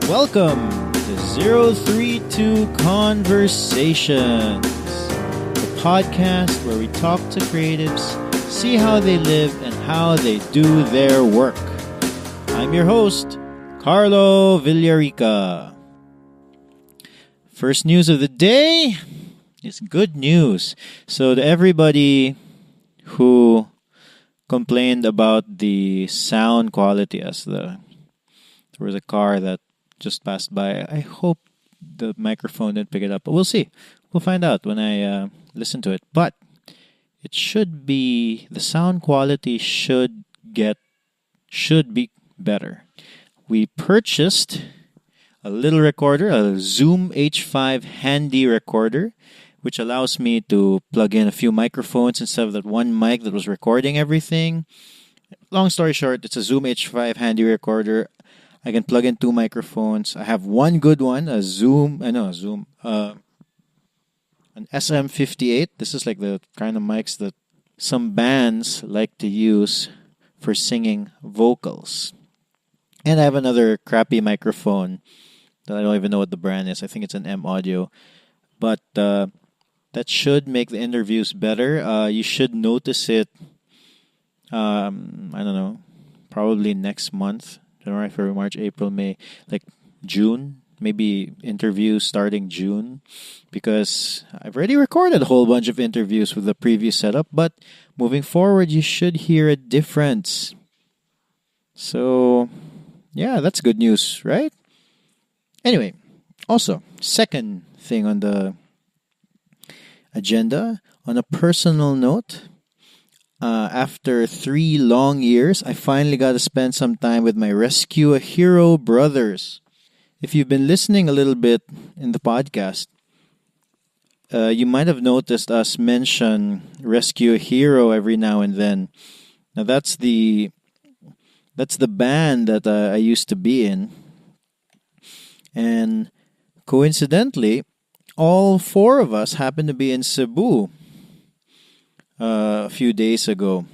Welcome to 032 Conversations, the podcast where we talk to creatives, see how they live, and how they do their work. I'm your host, Carlo Villarica. First news of the day is good news. So to everybody who complained about the sound quality as there was a car that just passed by. I hope the microphone didn't pick it up, but we'll see. We'll find out when I listen to it. But it should be, the sound quality should be better. We purchased a little recorder, a Zoom H5 handy recorder, which allows me to plug in a few microphones instead of that one mic that was recording everything. Long story short, it's a Zoom H5 handy recorder. I can plug in two microphones. I have one good one, an SM58. This is like the kind of mics that some bands like to use for singing vocals. And I have another crappy microphone that I don't even know what the brand is. I think it's an M Audio. But that should make the interviews better. You should notice it, probably next month. January, February, March, April, May, like June. Maybe interviews starting June. Because I've already recorded a whole bunch of interviews with the previous setup. But moving forward, you should hear a difference. So, yeah, that's good news, right? Anyway, also, second thing on the agenda, on a personal note, after 3 long years, I finally got to spend some time with my Rescue a Hero brothers. If you've been listening a little bit in the podcast, you might have noticed us mention Rescue a Hero every now and then. Now that's the band that I used to be in. And coincidentally, all 4 of us happened to be in Cebu a few days ago.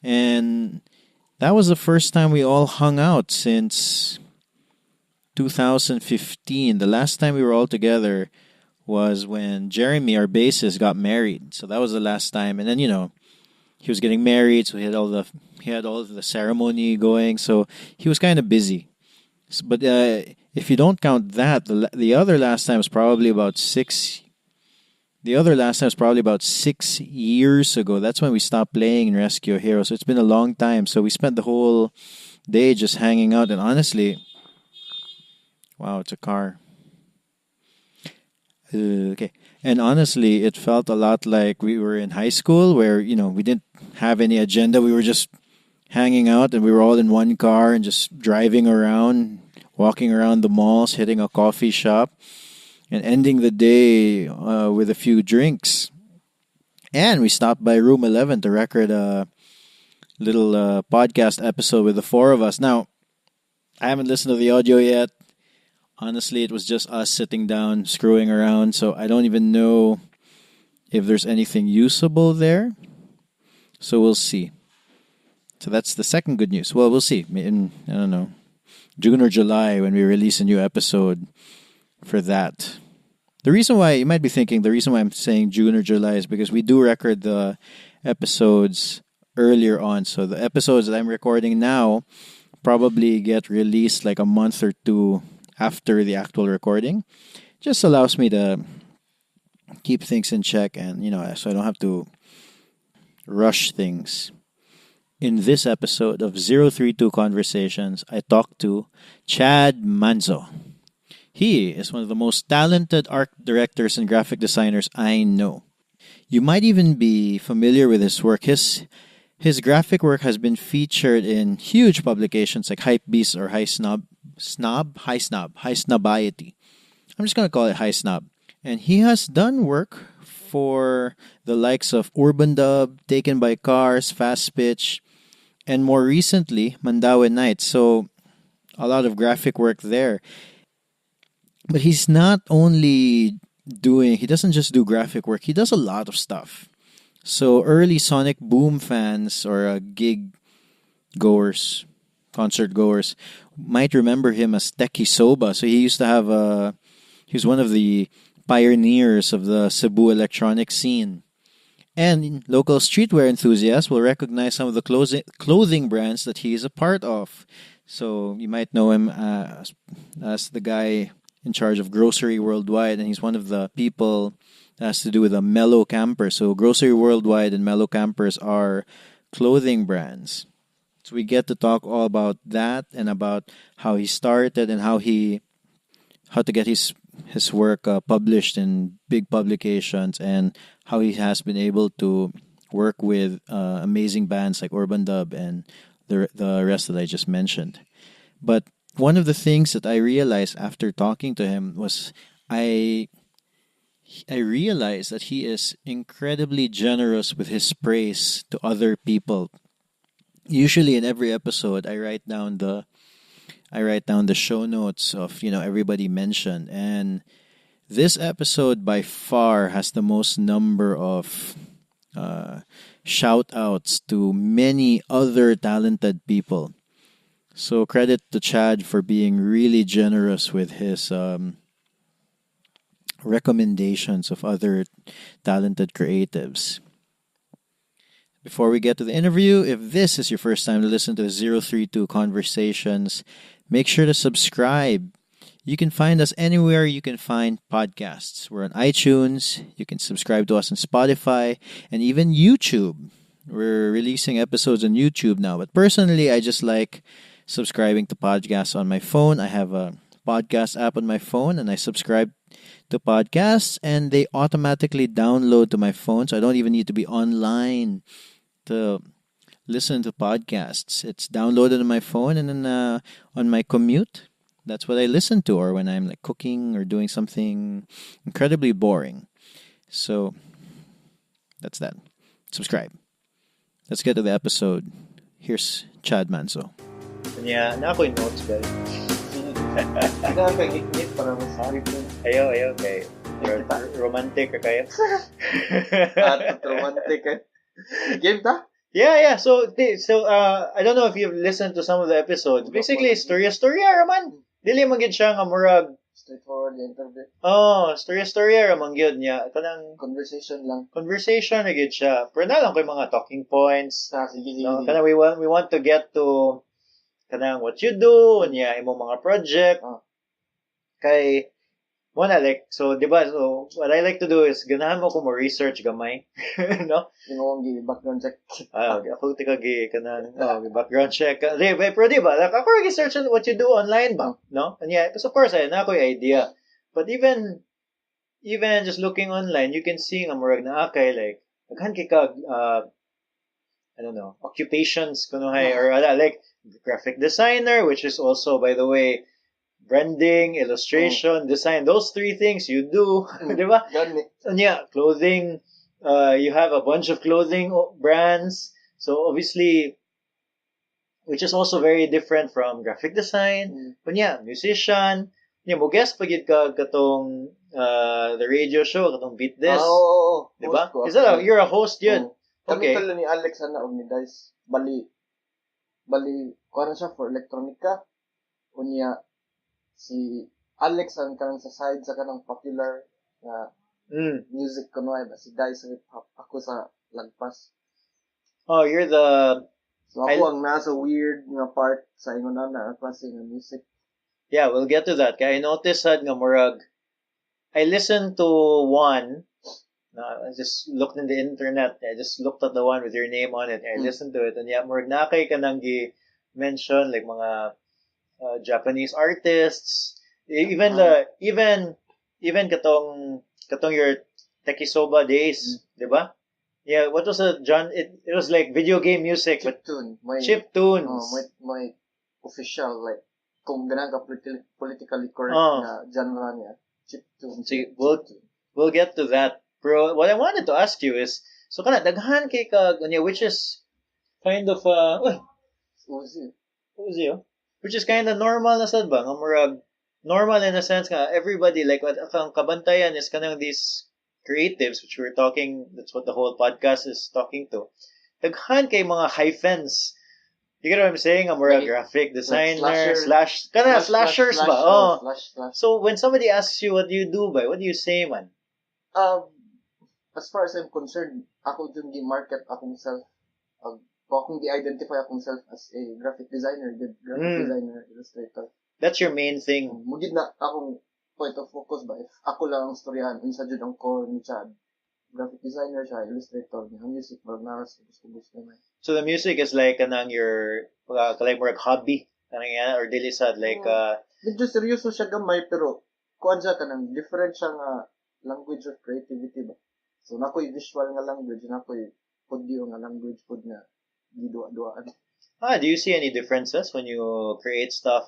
And that was the first time we all hung out since 2015. The last time we were all together was when Jeremy, our bassist, got married. So that was the last time. And then, he was getting married, so he had all the ceremony going. So he was kind of busy. But if you don't count that, the other last time was probably about 6 years ago. That's when we stopped playing in Rescue a Hero. So it's been a long time. So we spent the whole day just hanging out. And honestly, wow, it's a car. Okay. And honestly, it felt a lot like we were in high school where, we didn't have any agenda. We were just hanging out and we were all in one car and just driving around, walking around the malls, hitting a coffee shop, and ending the day with a few drinks. And we stopped by Room 11 to record a little podcast episode with the 4 of us. Now, I haven't listened to the audio yet. Honestly, it was just us sitting down, screwing around, so I don't even know if there's anything usable there. So we'll see. So that's the second good news. Well, we'll see. In, I don't know, June or July when we release a new episode for that. The reason why, you might be thinking, the reason why I'm saying June or July is because we do record the episodes earlier on. So the episodes that I'm recording now probably get released like a month or 2 after the actual recording. Just allows me to keep things in check and, so I don't have to rush things. In this episode of 032 Conversations, I talked to Chad Manzo. He is one of the most talented art directors and graphic designers I know. You might even be familiar with his work. His graphic work has been featured in huge publications like Hypebeast or Highsnobiety. I'm just going to call it High Snob. And he has done work for the likes of Urbandub, Taken by Cars, Faspitch, and more recently, Mandaue Nights. So, a lot of graphic work there. But he doesn't just do graphic work, he does a lot of stuff. So early Sonic Boom fans or gig goers concert goers might remember him as Teki Soba. So he used to have he was one of the pioneers of the Cebu electronic scene. And local streetwear enthusiasts will recognize some of the clothing brands that he is a part of. So you might know him as the guy in charge of Grocery Worldwide, and he's one of the people that has to do with a Mellow Camper. So Grocery Worldwide and Mellow Campers are clothing brands. So we get to talk all about that and about how he started and how to get his work published in big publications, and how he has been able to work with amazing bands like Urbandub and the rest that I just mentioned. But one of the things that I realized after talking to him was I realized that he is incredibly generous with his praise to other people. Usually in every episode I write down the show notes of everybody mentioned, and this episode by far has the most number of shout outs to many other talented people. So credit to Chad for being really generous with his recommendations of other talented creatives. Before we get to the interview, if this is your first time to listen to 032 Conversations, make sure to subscribe. You can find us anywhere you can find podcasts. We're on iTunes. You can subscribe to us on Spotify and even YouTube. We're releasing episodes on YouTube now. But personally, I just like subscribing to podcasts on my phone. I have a podcast app on my phone, and I subscribe to podcasts, and they automatically download to my phone. So I don't even need to be online to listen to podcasts. It's downloaded on my phone, and then on my commute, that's what I listen to, or when I'm like cooking or doing something incredibly boring. So that's that. Subscribe. Let's get to the episode. Here's Chad Manzo. Yeah, na ako yung notes, guys. Nakakangit-ngit para masarip yun. Ayaw, kay romantic ka kayo. Romantic ka. Game ta? Yeah. So I don't know if you've listened to some of the episodes. Basically, storya raman. Dili man gid siya nga murag straightforward interview. Oh, storya raman gyud niya. Kanang conversation lang. Conversation na gid siya. Pero na lang koy mga talking points. Sige. No, kanang we want to get to kanang what you do, niya imong mga project. Kay like, so, di ba, so, what I like to do is, ganahan mo ko mo research gamay. No? Yung background check. Ako kanang background check. Pero di ba, like, ako research on what you do online ba? No? And yeah, because of course, ayun na ako yung idea. But even just looking online, you can see nga murag na akay, like, naghan kay I don't know, occupations, kuno hay, or like, graphic designer, which is also, by the way, branding, illustration, design, those three things you do, di ba? And yeah, clothing, you have a bunch of clothing brands, so obviously, which is also very different from graphic design. But yeah, musician, mo guess pagid ka katong the radio show, katong Beat This, di ba? Kasi you're a host yun. Okay. Kami pala ni Alex na og ni Dice, bali, kuha siya for electronica, unya, si Alex ang kanang sa side sa kanang popular music kuno ay si Dice hip hop, ako sa lagpas. Oh, you're the so ako ang nasa weird nga part sa ingon na klase ng music. Yeah, we'll get to that. Kaya I noticed nga murag I listened to one. I just looked in the internet. I just looked at the one with your name on it. I listened to it, and yeah, murag nakay ka nang gi-mention like mga Japanese artists, even katong your Tekisoba days, di ba? Yeah, what was the genre? It was like video game music, chip tunes. My official, like, kung ganang ka politically correct na genre niya, chip tunes. See, we'll get to that. Bro, what I wanted to ask you is, so kana daghan kay ka which is kind of which is kind of normal na sad ba nga murag normal in a sense nga everybody like what ang kabantayan is kanang these creatives which we're talking, that's what the whole podcast is talking to. Daghan kay mga hyphens You get what I'm saying? I'm more a Like- graphic designer, slasher. slashers ba? Oh. Slash. So when somebody asks you what do you do ba, what do you say, man? As far as I'm concerned, ako yung gi-market akong self. Akong gi-identify akong self as a graphic designer, designer, illustrator. That's your main thing. Mugid na akong point of focus ba? If ako lang ang storyahan, unsa jud ang core ni Chad. Graphic designer siya, illustrator, ang music, magnaras, gusto na. So the music is like kanang your like more like hobby, kanang yan, or dili sad like Medyo seryoso siya gamay pero kuan siya kanang different siya nga language of creativity ba. So nakoy visual nga language, nakoy audio nga language pud nga gidua-duaan. do you see any differences when you create stuff?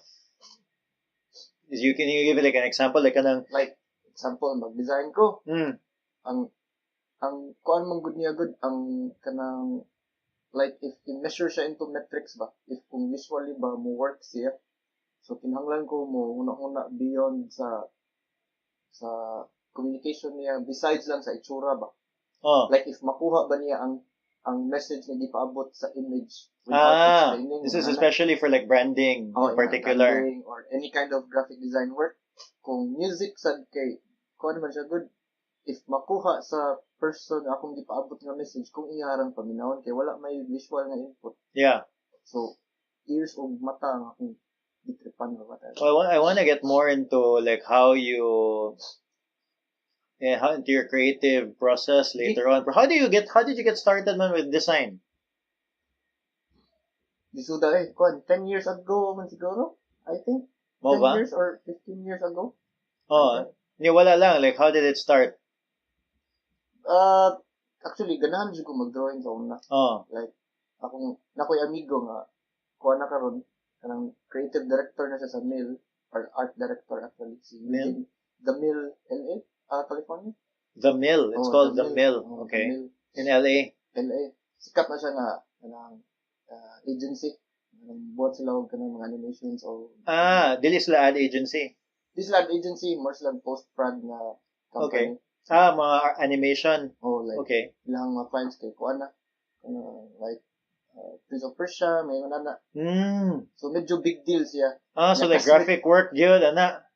Can you give it like an example like kanang Like example mag-design ko, ang kuan mong good niya good ang kanang like if i-measure siya into metrics ba, if kung visually ba mo work siya, so kinahanglan ko mo una beyond sa communication niya besides lang sa itsura ba. Like if makuha ba niya ang message na gipaabot sa image without explaining. This is especially for like branding in particular. Branding or any kind of graphic design work. Kung music sad kay kuan man siya good, if makuha sa person akong gipaabot nga message, kung iharang paminawon kay wala may visual nga input. Yeah. So ears o mata ang akong gitripan or whatever. Well, I want to get more into like how into your creative process later on. But how did you get started, man, with design? Disuda kuan 10 years ago man siguro, I think. 10 years or 15 years ago. Wala lang. Like, how did it start? Actually, ganahan jud ko mag-drawing sa una. Like, nakoy amigo nga, kuha na karon kanang creative director na siya sa Mill, or art director actually, si Mill? The Mill, LA, California. The Mill. It's called The Mill. Okay. The Mill. In LA. LA. Sikat na siya nga, agency. Buhat sila og kanang mga animations o... dili sila ad agency. This ad agency, more sila post-prod na company. Okay. Mga animation. Like, okay. Ilang mga clients kay kuana. Like, Prince of Persia, may mga na. So, medyo big deal siya. So like graphic work, yun, ana.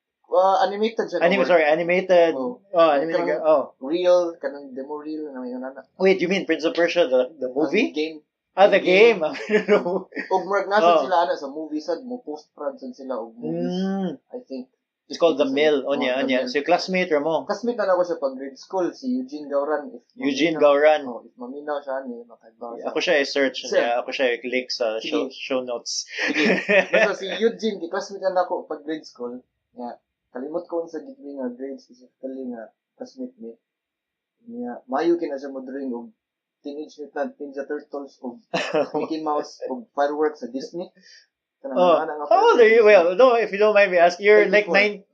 Animated siya. Animated. Animated. Real, kanang demo reel, na may na. Wait, you mean Prince of Persia, the movie? Game. The game. I don't know. Og marag nasa sila ana sa movie sad mo post-prod sad sila og movies. I think it's called The Mill. Onya. So classmate mo. Classmate na ako sa pag grade school si Eugene Gauran. If maminaw siya ni makadbaw. Ako siya i-search niya. Ako siya i-click sa show notes. Sige. So si Eugene, classmate na ako pag grade school. Nga kalimot ko sa gitna nga grade specifically nga classmate ni. Niya mayo kina siya mo drawing og Teenage Mutant Ninja Turtles o Mickey Mouse o fireworks sa Disney. How old are you? Well, no, if you don't mind me asking, you're 84. Like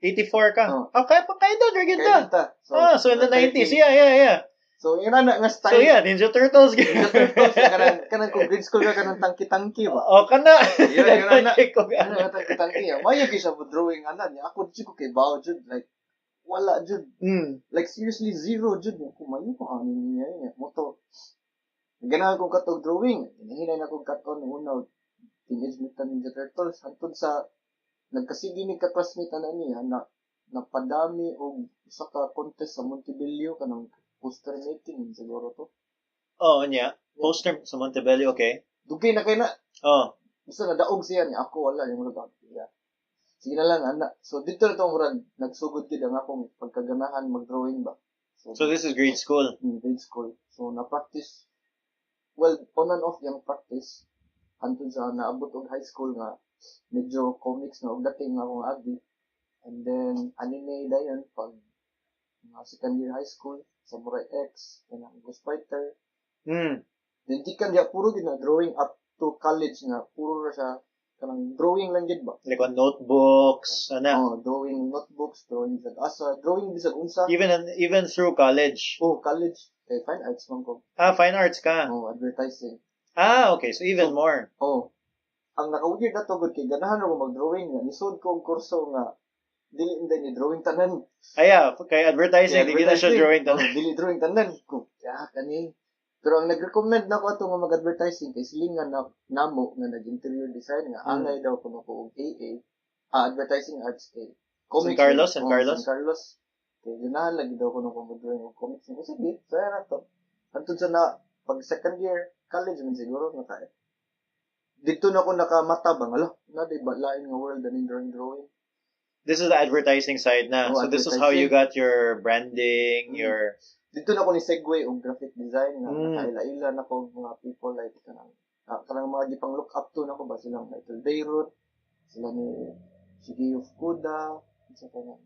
84 ka? Kaya doon, you're ganda. So in the 90s, yeah. So, yun na nga style. So yeah, Ninja Turtles. Kanang kung grade school ka, kanang tangki-tangki ba? Kana. Yun na. Kanang tangki-tangki. Mayo kisa mo drawing ana niya. Ako, ko kay bao, jud. Like, wala jud. Like seriously zero jud ko mayo ko ano niya moto. Ganahan kong katog drawing. Hinahinay na kong katon una Teenage Mutant Ninja Turtles hantod sa nagkasigi ni ka classmate ana niya na napadami og usa ka contest sa Montebello kanang poster making siguro to. Poster sa Montebello, okay. Dugay na kay na. Basta nadaog siya ni ako wala yung mga sige na lang, anak. So, dito na itong murag, nagsugod kid ang akong pagkaganahan mag-drawing ba. So this is grade school? Grade school. So, na-practice, well, on and off yung practice. Hantun sa naabot og high school nga, medyo comics na, og dating nga akong agi. And then, anime dayon pag second year high school, Samurai X, kanang Ghost Fighter. Then, di ka diya, puro gina drawing up to college nga, puro siya, kanang drawing lang gid ba? Like on notebooks, drawing notebooks, drawing sa asa, drawing bisag unsa. Even through college. College. Fine arts man ko. Fine arts ka. Advertising. Okay, so even more. Ang naka-weird na to gud kay ganahan ko mag-drawing nga nisod ko og kurso nga dili inday ni drawing tanan. Kay advertising, dili na siya drawing tanan. Dili drawing tanan ko. Kani. Pero ang nag-recommend na ko ato nga mag-advertising kay silingan na namo nga nag-interior design nga angay daw ko ko og AA advertising arts kay San Carlos, San Carlos. Kay ganahan lagi daw ko nung drawing og comics. Sige, saya na to. Antud sa na pag second year college man siguro na kaya. Dito na ako nakamata bang ala na di ba lain nga world ani drawing. This is the advertising side na. So this is how you got your branding, your dito na ko ni segue og graphic design nga nakaila-ila na ko mga people like kanang mga gipang look up to na ko ba silang Michael Beirut, sila ni Shigeo Fukuda, sa kanang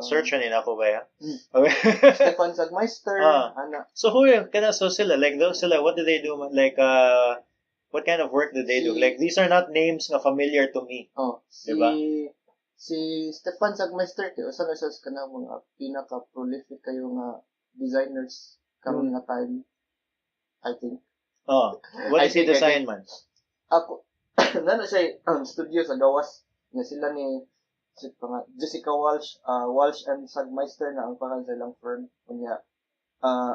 search ni ako ba ya? Okay. Stefan Sagmeister, ana. So who yung so sila like those sila what do they do like what kind of work do they do? Like these are not names nga familiar to me. Diba? Si Stefan Sagmeister kay usa na siya sa kanang mga pinaka-prolific kayo nga designers karon nga time I think. What is he design man? Ako na siya studio sa gawas nga sila ni Jessica Walsh and Sagmeister na ang pangalan silang firm kunya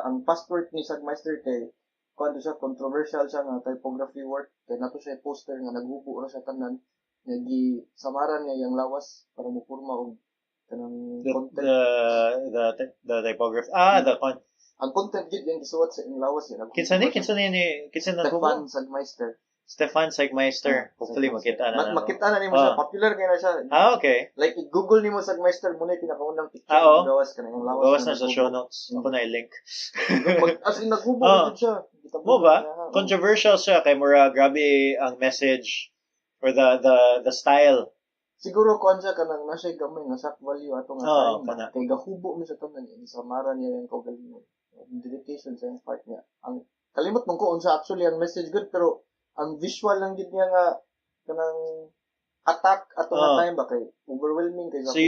ang passport ni Sagmeister kay kuan siya controversial siya nga typography work kay nato siya poster nga naghubo ra siya tanan nagi samaran niya yung lawas para mupurma og kanang content the typography the content ang content gid yung gisuot sa lawas yun kinsa na Stefan Sagmeister. Hopefully makita na. Makita na nimo siya. Popular kay na siya. Okay. Like i-Google nimo Sagmeister muna pinakaunang picture ng gawas kanang lawas. Gawas na sa show notes. Ako na i-link. As in naghubo siya. Mo ba? Controversial siya kay mura grabe ang message or the style. Siguro kuan siya kanang na siya gamay nga shock value ato nga time. Kay gahubo mo sa tanan ni samaran niya yung kaugalingon. Dedication sa part niya. Ang kalimot man ko unsa actually ang message good pero ang visual lang gid niya nga kanang attack ato nga time ba kay overwhelming kay so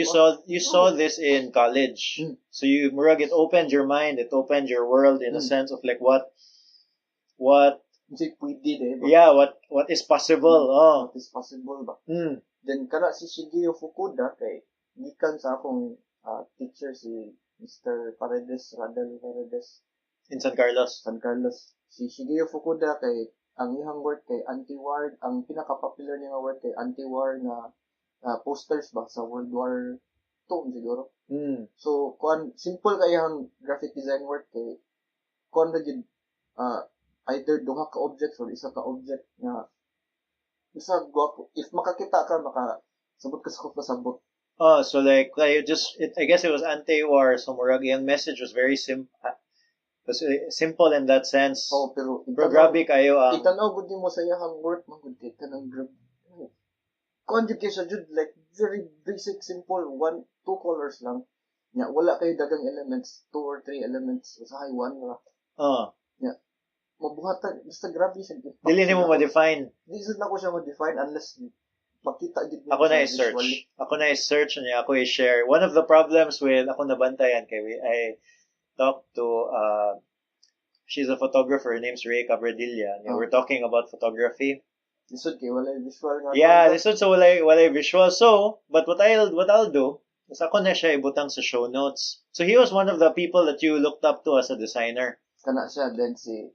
you saw this in college. So you murag it opened your mind, it opened your world in a sense of like what what is possible. What is possible ba. Then kana si Shigeo Fukuda kay gikan sa akong teacher si Mr. Paredes in San Carlos. Si Shigeo Fukuda kay ang iyang work kay anti-war, ang pinaka-popular niya nga work kay anti-war na posters ba sa World War II siguro. So, simple kay ang graphic design work kay na gid either duha ka objects or isa ka object na isa gwapo. If makakita ka, sabot ka sa pasabot. So like I guess it was anti-war, so murag yung message was very simple in that sense. Pero grabe kayo ang itanaw gud mo sa iyang work man gud kay kanang grab. Conjugation jud like very basic simple 1-2 colors lang. Nya wala kay dagang elements, 2 or 3 elements usahay 1 ra. Nya mabuhatan basta grabe siya. Dili nimo ma-define. Dili na ko siya ma-define unless makita gid ako na i-search niya ako i-share. One of the problems with ako nabantayan kay I talked to she's a photographer, her name's Ray Cabradilla. We're talking about photography. Lisod kay walay visual nga. Yeah, lisod so walay visual. So, but what I'll do is ako na siya ibutang sa show notes. So he was one of the people that you looked up to as a designer. Kana siya then si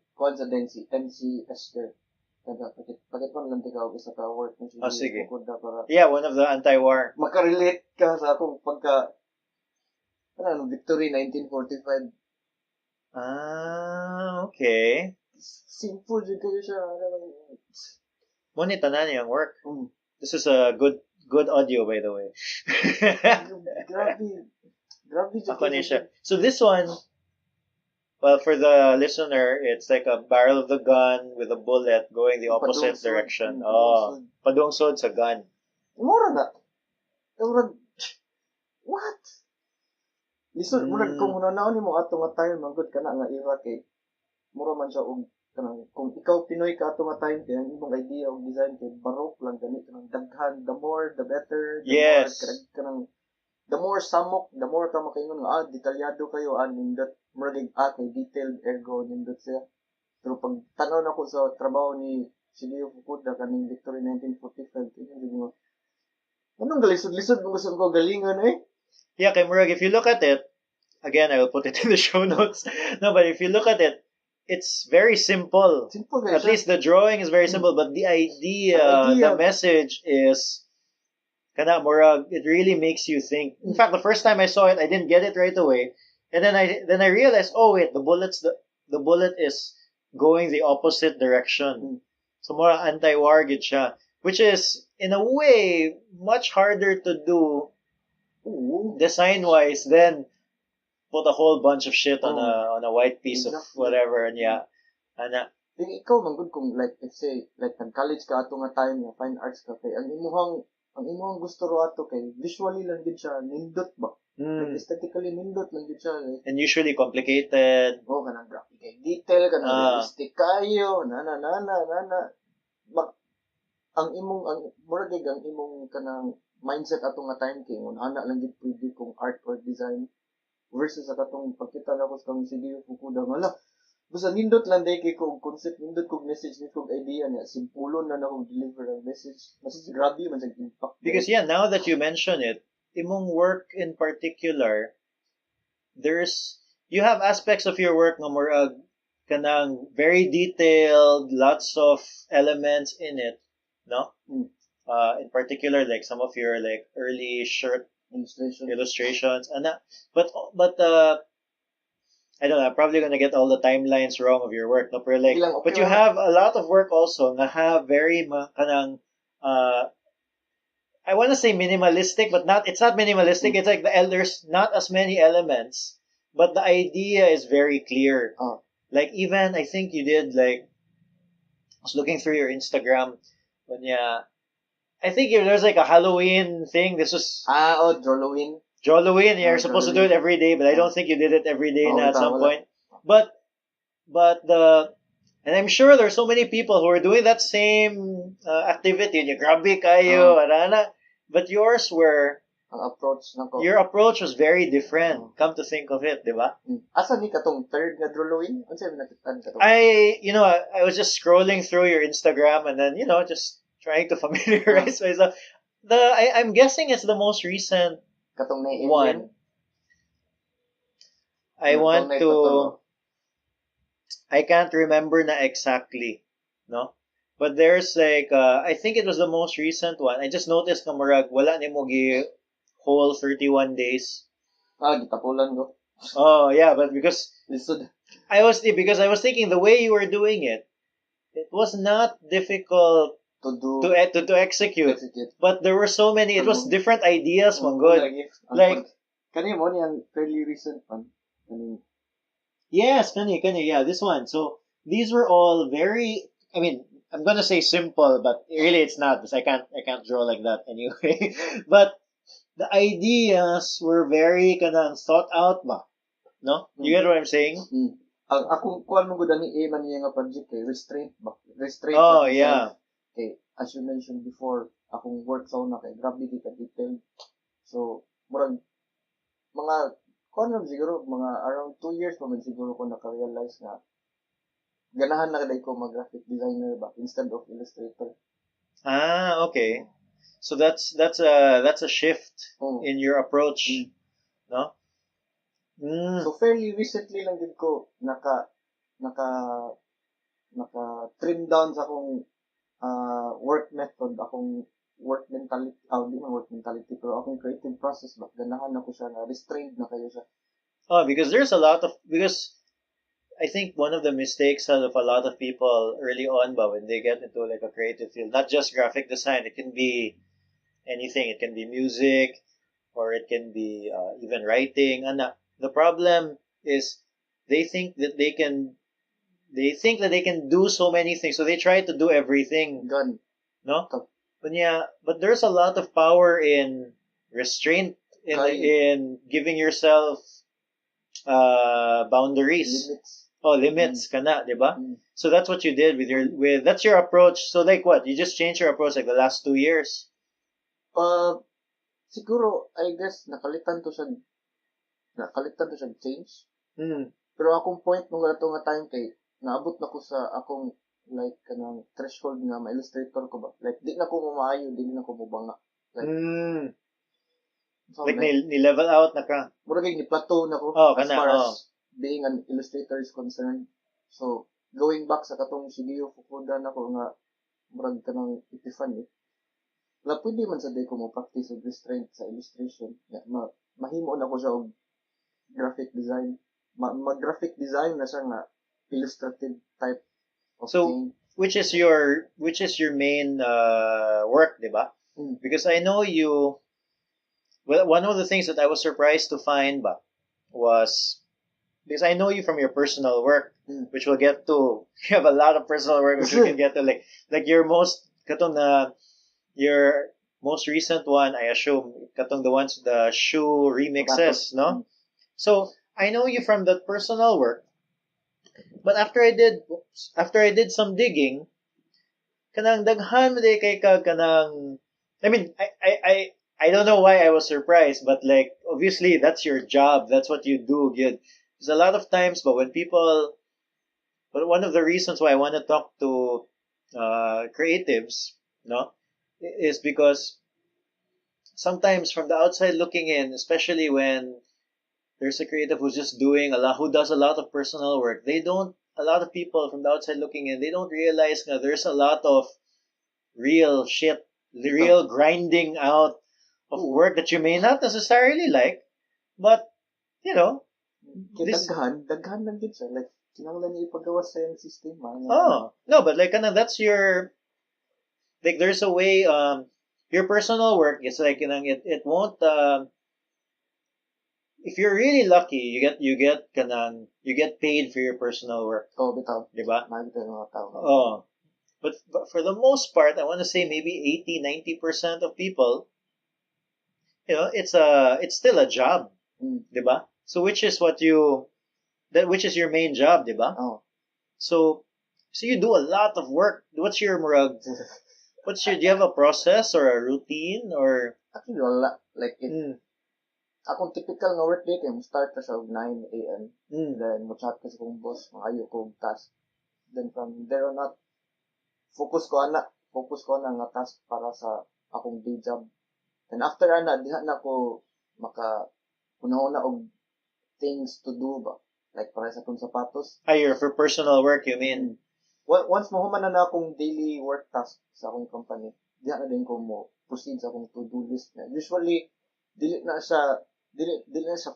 MC Esther. Pakit mo lang tigaw isa ka work mo siya. Sige. Yeah, one of the anti-war. Makarelate ka sa akong pagka Victory 1945. Okay. Simple jud kayo siya. Monita na niyang work. This is a good audio, by the way. Grabe ako ni siya. So this one, well, for the listener, it's like a barrel of the gun with a bullet going the opposite direction. Padungsod sa gun. Mura na. What? Lisod mo kung naon nimo ato nga time manggod kana nga era kay mura man siya og kanang kung ikaw Pinoy ka ato nga time kay ang imong idea og design kay baroque lang gani kanang daghan the more the better kanang the more samok the more ka makaingon nga detalyado kayo nindot mura kay detailed ergo nindot siya pero pag tanaw nako sa trabaho ni Shigeo Fukuda kaning Victory 1945 kini mo anong galisod-lisod mo gusto ko galingan Yeah, kay murag if you look at it, again, I will put it in the show notes. No, but if you look at it, it's very simple. Simple At least the drawing is very simple, but the idea, the message is kana murag, it really makes you think. In fact, the first time I saw it, I didn't get it right away. And then I realized, oh wait, the bullet is going the opposite direction. So more anti-war gid siya, which is in a way much harder to do design wise than put a whole bunch of shit on a white piece of whatever, and yeah. And ikaw man gud kung like let's say like nag-college ka ato nga time nga fine arts ka kay ang imuhang gusto ro ato kay visually lang gid siya nindot ba. Like aesthetically nindot lang gid siya. Like, and usually complicated. Kanang graphic kay detail kanang realistic kayo nana. Ang imong kanang mindset ato nga time kay ana lang gid pwede kung art or design versus sa katong pagkita na ko sa kang sige fukuda ngala basta nindot lang day kay kog concept nindot kog message nindot kog idea niya simpulon na akong deliver ang message mas grabe man sa impact because now that you mention it imong work in particular you have aspects of your work nga more kanang very detailed, lots of elements in it, no? In particular, like some of your like early shirt illustrations, and but I don't know. I'm probably gonna get all the timelines wrong of your work, no? But you have a lot of work also nga have very kanang I want to say minimalistic, but not. It's not minimalistic. It's like there's not as many elements, but the idea is very clear. Like even I think you did like I was looking through your Instagram when I think there's like a Halloween thing. This was Joloween. You're supposed to do it every day, but I don't think you did it every day at some point. But and I'm sure there's so many people who are doing that same activity. You grabe kayo, arana. But yours were your approach was very different. Come to think of it, di ba? Asa ni katong third nga Joloween? Unsa man nakita katong? I was just scrolling through your Instagram and then just trying to familiarize myself. I'm guessing it's the most recent one. I can't remember na exactly, no? But there's like I think it was the most recent one. I just noticed na murag wala nimo gi whole 31 days. Gitapulan ko. Oh yeah, but because I was thinking the way you were doing it was not difficult to execute. But there were so many. It was different ideas, man. Good. Like kani mo niyang fairly recent one. Yes, kani. Yeah, this one. So these were all very. I mean, I'm gonna say simple, but really it's not because I can't draw like that anyway. But the ideas were very kanang thought out, ba? No, you get what I'm saying? Ang akong kuan mo gud ani man niya nga project kay restraint. Oh yeah. Okay, as you mentioned before, akong work sa una kay grabe di ka detailed. So, murag mga siguro mga around 2 years pa man siguro ko naka-realize na ganahan na ko mag-graphic designer ba instead of illustrator. Okay. So that's a shift in your approach, no? So fairly recently lang din ko naka trim down sa akong work method, akong work mentality, di man work mentality, pero akong creative process ba, ganahan ako siya na restrained na kayo siya. Because there's because I think one of the mistakes of a lot of people early on, but when they get into like a creative field, not just graphic design, it can be anything. It can be music, or it can be even writing. And the problem is they think that they can do so many things, so they try to do everything. No, but there's a lot of power in restraint, in giving yourself boundaries. Limits kana, di ba? So that's what you did that's your approach. So like what? You just changed your approach like the last 2 years? Siguro, I guess, nakalitan to siya change. Pero akong point nung gato nga time kay, naabot na ko sa akong like kanang threshold nga ma-illustrator ko ba. Like, di na ko maayo, di na ko mabanga. Like ni-level out na ka? Mura kay ni-plateau na ko as far as being an illustrator is concerned. So, going back sa katong Shigeo Fukuda na ko nga, murag ka ng epiphany. Wala, pwede man sa day ko mo practice og restraint sa illustration. Mahimo na ko siya og graphic design. Mag-graphic design na siya nga illustrative type of So, thing. which is your main work, diba? Because I know you. Well, one of the things that I was surprised to find was because I know you from your personal work, which we'll get to. You have a lot of personal work which we can get to, like your your most recent one, I assume, katong the shoe remixes, no? So I know you from that personal work, but after I did some digging, kanang daghan mo kay kanang. I mean, I don't know why I was surprised, but like obviously that's your job, that's what you do. There's a lot of times, but one of the reasons why I want to talk to creatives, no, is because sometimes from the outside looking in, especially when there's a creative who does a lot of personal work, a lot of people from the outside looking in, they don't realize that there's a lot of real shit, the real grinding out of work that you may not necessarily like, but you know, daghan lang din siya. Like, kinahanglan niya ipagawa sa yung system. No, but like, that's your, like, there's a way, your personal work is like, it won't, if you're really lucky, you get paid for your personal work. Oh, bitaw. Diba? Magita ng mga tao. Oh. But for the most part, I want to say maybe 80-90% of people, it's still a job. Diba? So which is your main job, diba? Oh. So you do a lot of work. Do you have a process or a routine or? Actually, wala. Like, akong typical nga work day, kaya mo start ka sa 9 a.m. Then, mo chat ka sa kong boss, maayo ko og task. Then, from there on out, focus ko na nga task para sa akong day job. And after diha na ko una og things to do ba? Like, para sa akong sapatos. For personal work, you mean? Once mahuman na akong daily work task sa akong company, diha na din ko mo proceed sa akong to-do list. Usually, dili na siya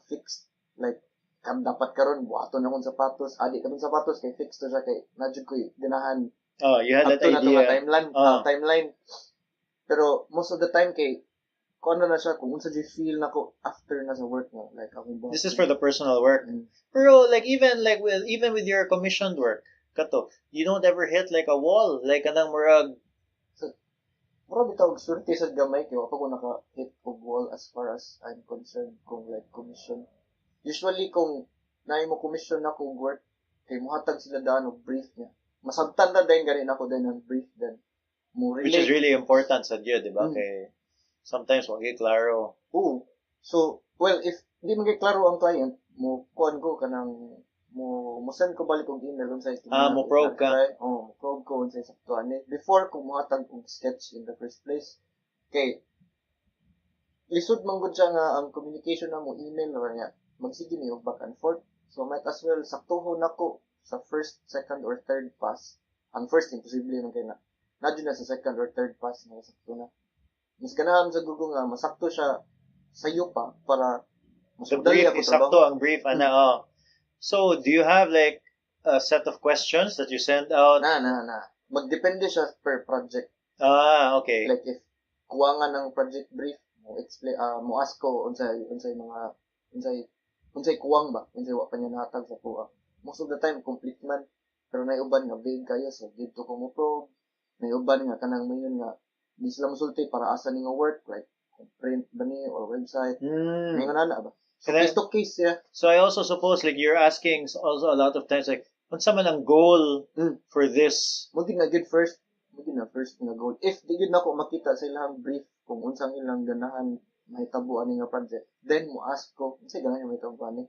fixed. Like, dapat karon buhaton na akong sapatos. Adi kaming sapatos kay fixed to siya kay nadjud ko ganahan. Oh, you had that idea. Timeline. Pero most of the time kay kung ano na siya, kung unsa jud feel nako after na sa work na, like akong boss. This is for the personal work. Pero like even with your commissioned work, kato, you don't ever hit like a wall, like anang murag. Mura bitaw og swerte sa gamay kay wa pa ko naka-hit og wall as far as I'm concerned kung like commission. Usually kung naay mo commission na kung work kay mohatag sila daan og brief niya. Masabtan na din gani nako din ang brief then mo relate. Which is really important sa diyo, di ba? Kay sometimes wagi klaro. Oo. So, well, if di man kay klaro ang client, mo kuan ko kanang mo send ko balik og email unsay mo probe ka. Mo probe ko unsay saktuan ni before ko mohatag og sketch in the first place. Okay. Lisod man gud siya nga ang communication na mo email or nga magsige ni og back and forth. So might as well saktuhon nako sa first, second or third pass. Ang first imposible man kay nadyo na sa second or third pass nga sakto na. Mas ganahan sa Google nga masakto siya sayo pa para mas madali ako sakto ang brief ana. So, do you have like a set of questions that you send out? Na. Magdepende siya per project. Okay. Like if kuwangan ng project brief, mo explain mo ask ko unsay kuwang ba? Unsay wa pa niya nahatag sa kuha. Most of the time complete man. Pero nay uban nga vague kayo so dito ko mo probe. Nay uban nga kanang mayon nga di sila mosulti para asa ni nga work like print ba ni or website. May nga nana ba? So, case to case, yeah. So I also suppose like you're asking also a lot of times like unsa man ang goal for this? Mo na good first nga goal. If di gid nako makita sa ilang brief kung unsang ilang ganahan mahitabo ani nga project, then mo ask ko unsay ganahan mahitabo ani.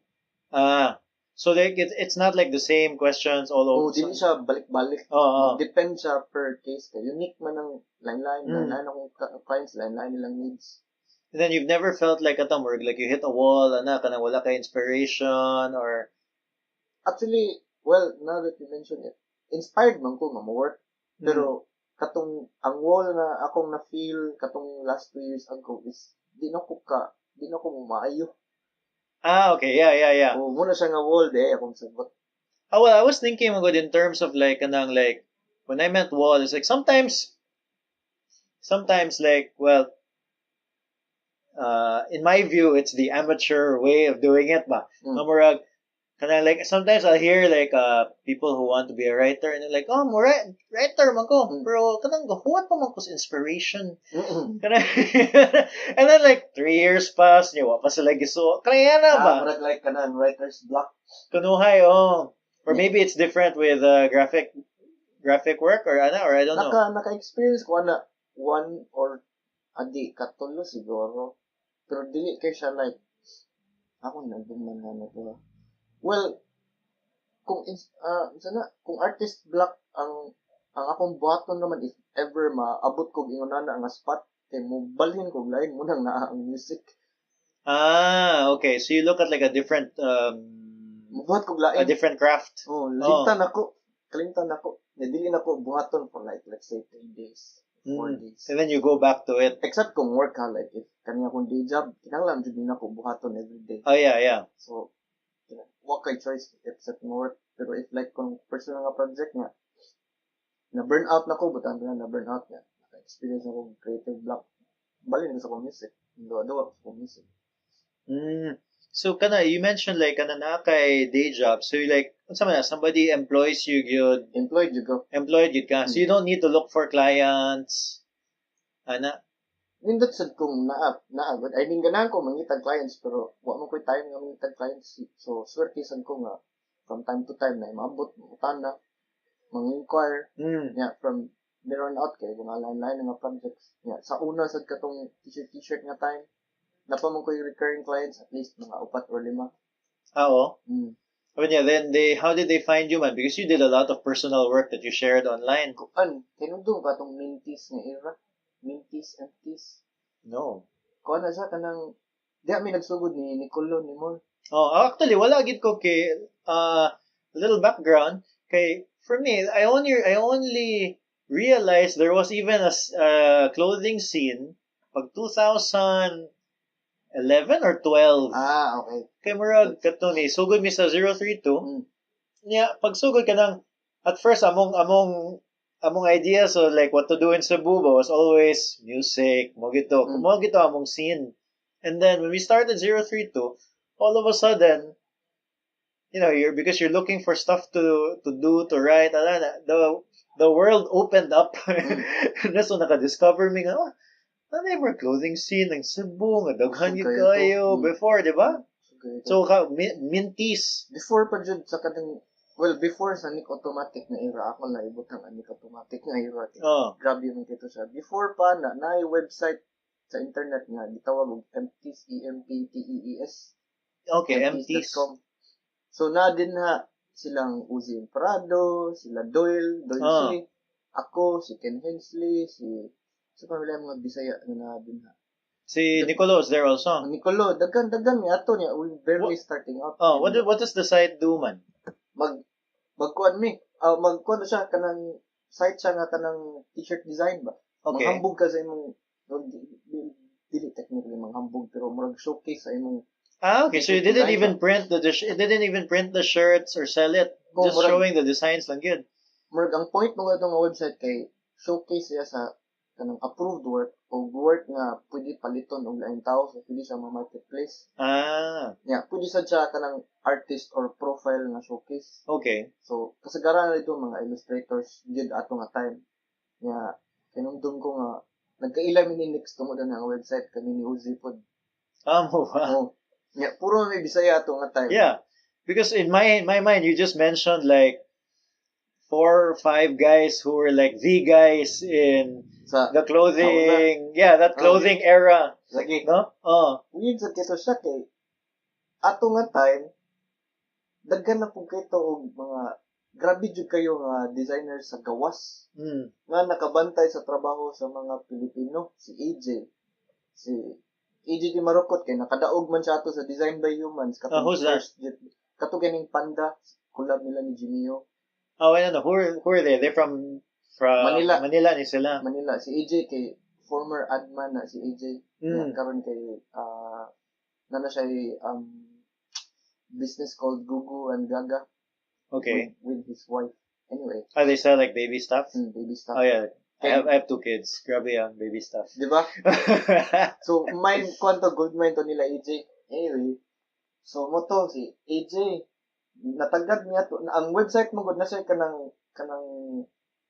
So like it's not like the same questions all over. Dili siya balik-balik. Depend siya per case kay unique man ang line akong clients line nilang needs. And then you've never felt like like you hit a wall, kanang wala ka inspiration or. Actually, well, now that you mention it, inspired man ko nga mo-work. Pero, katong, ang wall na akong na-feel katong last 2 years ago is, di na ko maayo. Okay. Yeah. O, muna siya nga wall, akong sagot. Well, I was thinking magod in terms of like kanang like when I meant wall, it's like sometimes like in my view it's the amateur way of doing it ba. Murag kanang like sometimes I'll hear like people who want to be a writer and they're like, oh, mo writer man ko, pero kanang gahuat pa man ko sa inspiration. Kanang and then like 3 years pass, wa pa sila giso. Kaya na ba? Murag like kanang writer's block. Kunuhay, or maybe it's different with graphic work or I don't know. Naka-experience ko na one or katulo siguro. Pero dili kay siya like ako nagduman na to. Well, kung kung artist block ang akong buhaton naman if ever maabot ko ingonana ang spot kay mo balhin ko lain mo nang naa ang music. Okay. So you look at like a different Buhat ko lain. A different craft. Kalimtan ako. Dili na ko buhaton for like let's say 3 days, 4 days. And then you go back to it. Except kung work ha, like if kanya kong day job, kinanglan jud na ko buhaton every day. Oh yeah. So wa kay choice except work. Pero if like kung personal nga project nga na burn out na ko, butan na burn out nga. Naka-experience ako creative block. Balin sa music. Do sa music. So you mentioned like na kay day job. So you like somebody employs you gyud. Employed gyud ka. So you don't need to look for clients. Ana. Nindot sad kung naagod. I mean ganahan ko mangitag clients pero wa mo koy time nga mangitag clients. So swerte sad ko nga from time to time na maabot utana mang-inquire. From there on out kay mga line nga projects. Sa una sad katong t-shirt nga time. Napamang ko yung recurring clients at least mga 4 or 5. Oo. But yeah, then how did they find you, man? Because you did a lot of personal work that you shared online. Kinundong ka itong minties nga era? Minties and teas? No. Kuha na siya kanang, di kami nagsugod ni Nicolo ni Mol. Actually, wala gid ko kay, a little background. Kay, for me, I only realized there was even a clothing scene pag 2011 or 12. Okay. Kay murag kato ni sugod mi sa 032. Pag sugod ka nang at first among idea so like what to do in Cebu was always music, mo gito among scene. And then when we started 032, all of a sudden because you're looking for stuff to do, to write, the world opened up. So naka-discover mi nga may more clothing scene ng Cebu, nga daghan yung kayo before, di ba? So, minties. Before pa dyan sa kanang, before sa Nick Automatic na era, ako na ibutang ang Nick Automatic na era. Grabe yung kito siya. Before pa, na website sa internet nga, gitawag og MTs, EMPTEES. Okay, MTs. So, na din ha, silang Uzi Prado, sila Doyle C, ako, si Ken Hensley, so pamilya mga Bisaya na din ha. Si Nicolo is there also. Nicolo, daghan ni ato niya. We barely starting out. What does the site do, man? Magkuan siya kanang site siya nga kanang t-shirt design ba. Okay. Manghambog ka sa imong dili technically manghambog pero murag showcase sa imong. Okay. So you didn't even print the shirts or sell it. Just showing the designs lang yun. Murag ang point mo itong website kay showcase siya sa kanang approved work o work nga pwede paliton og laing tao so pwede siya ma-marketplace. Pwede siya kanang artist or profile nga showcase. Okay. So kasagaran na dito mga illustrators jud ato nga time. Kinumdum ko nga nagkaila mi ni next tungod na ang website kami ni Uzi pod. Wow. Puro may Bisaya ato nga time. Yeah. Because in my mind you just mentioned like 4 or 5 guys who were like the guys in the clothing, that clothing era. Lagi. No? Weird sa kito siya kay ato nga time, daghan na po kito og mga grabe jud kayo nga designer sa gawas. Nga nakabantay sa trabaho sa mga Pilipino, si AJ Di Marokot kay nakadaog man siya ato sa Design by Humans who's that? Kato ganing Panda collab nila ni Jimio. Oh, I don't know. Who are they? They're from Manila. Manila ni sila. Manila. Si AJ kay former adman na si AJ. Mm. Karon kay nana siya business called Gugu and Gaga. Okay. With his wife. Anyway. Oh, they sell like baby stuff? Baby stuff. Oh, yeah. I have 2 kids. Grabe yung baby stuff. Di ba? So, kwanto good mind to nila AJ. Anyway. So, mo to, si AJ, natagad niya to. Ang website mo good na siya kanang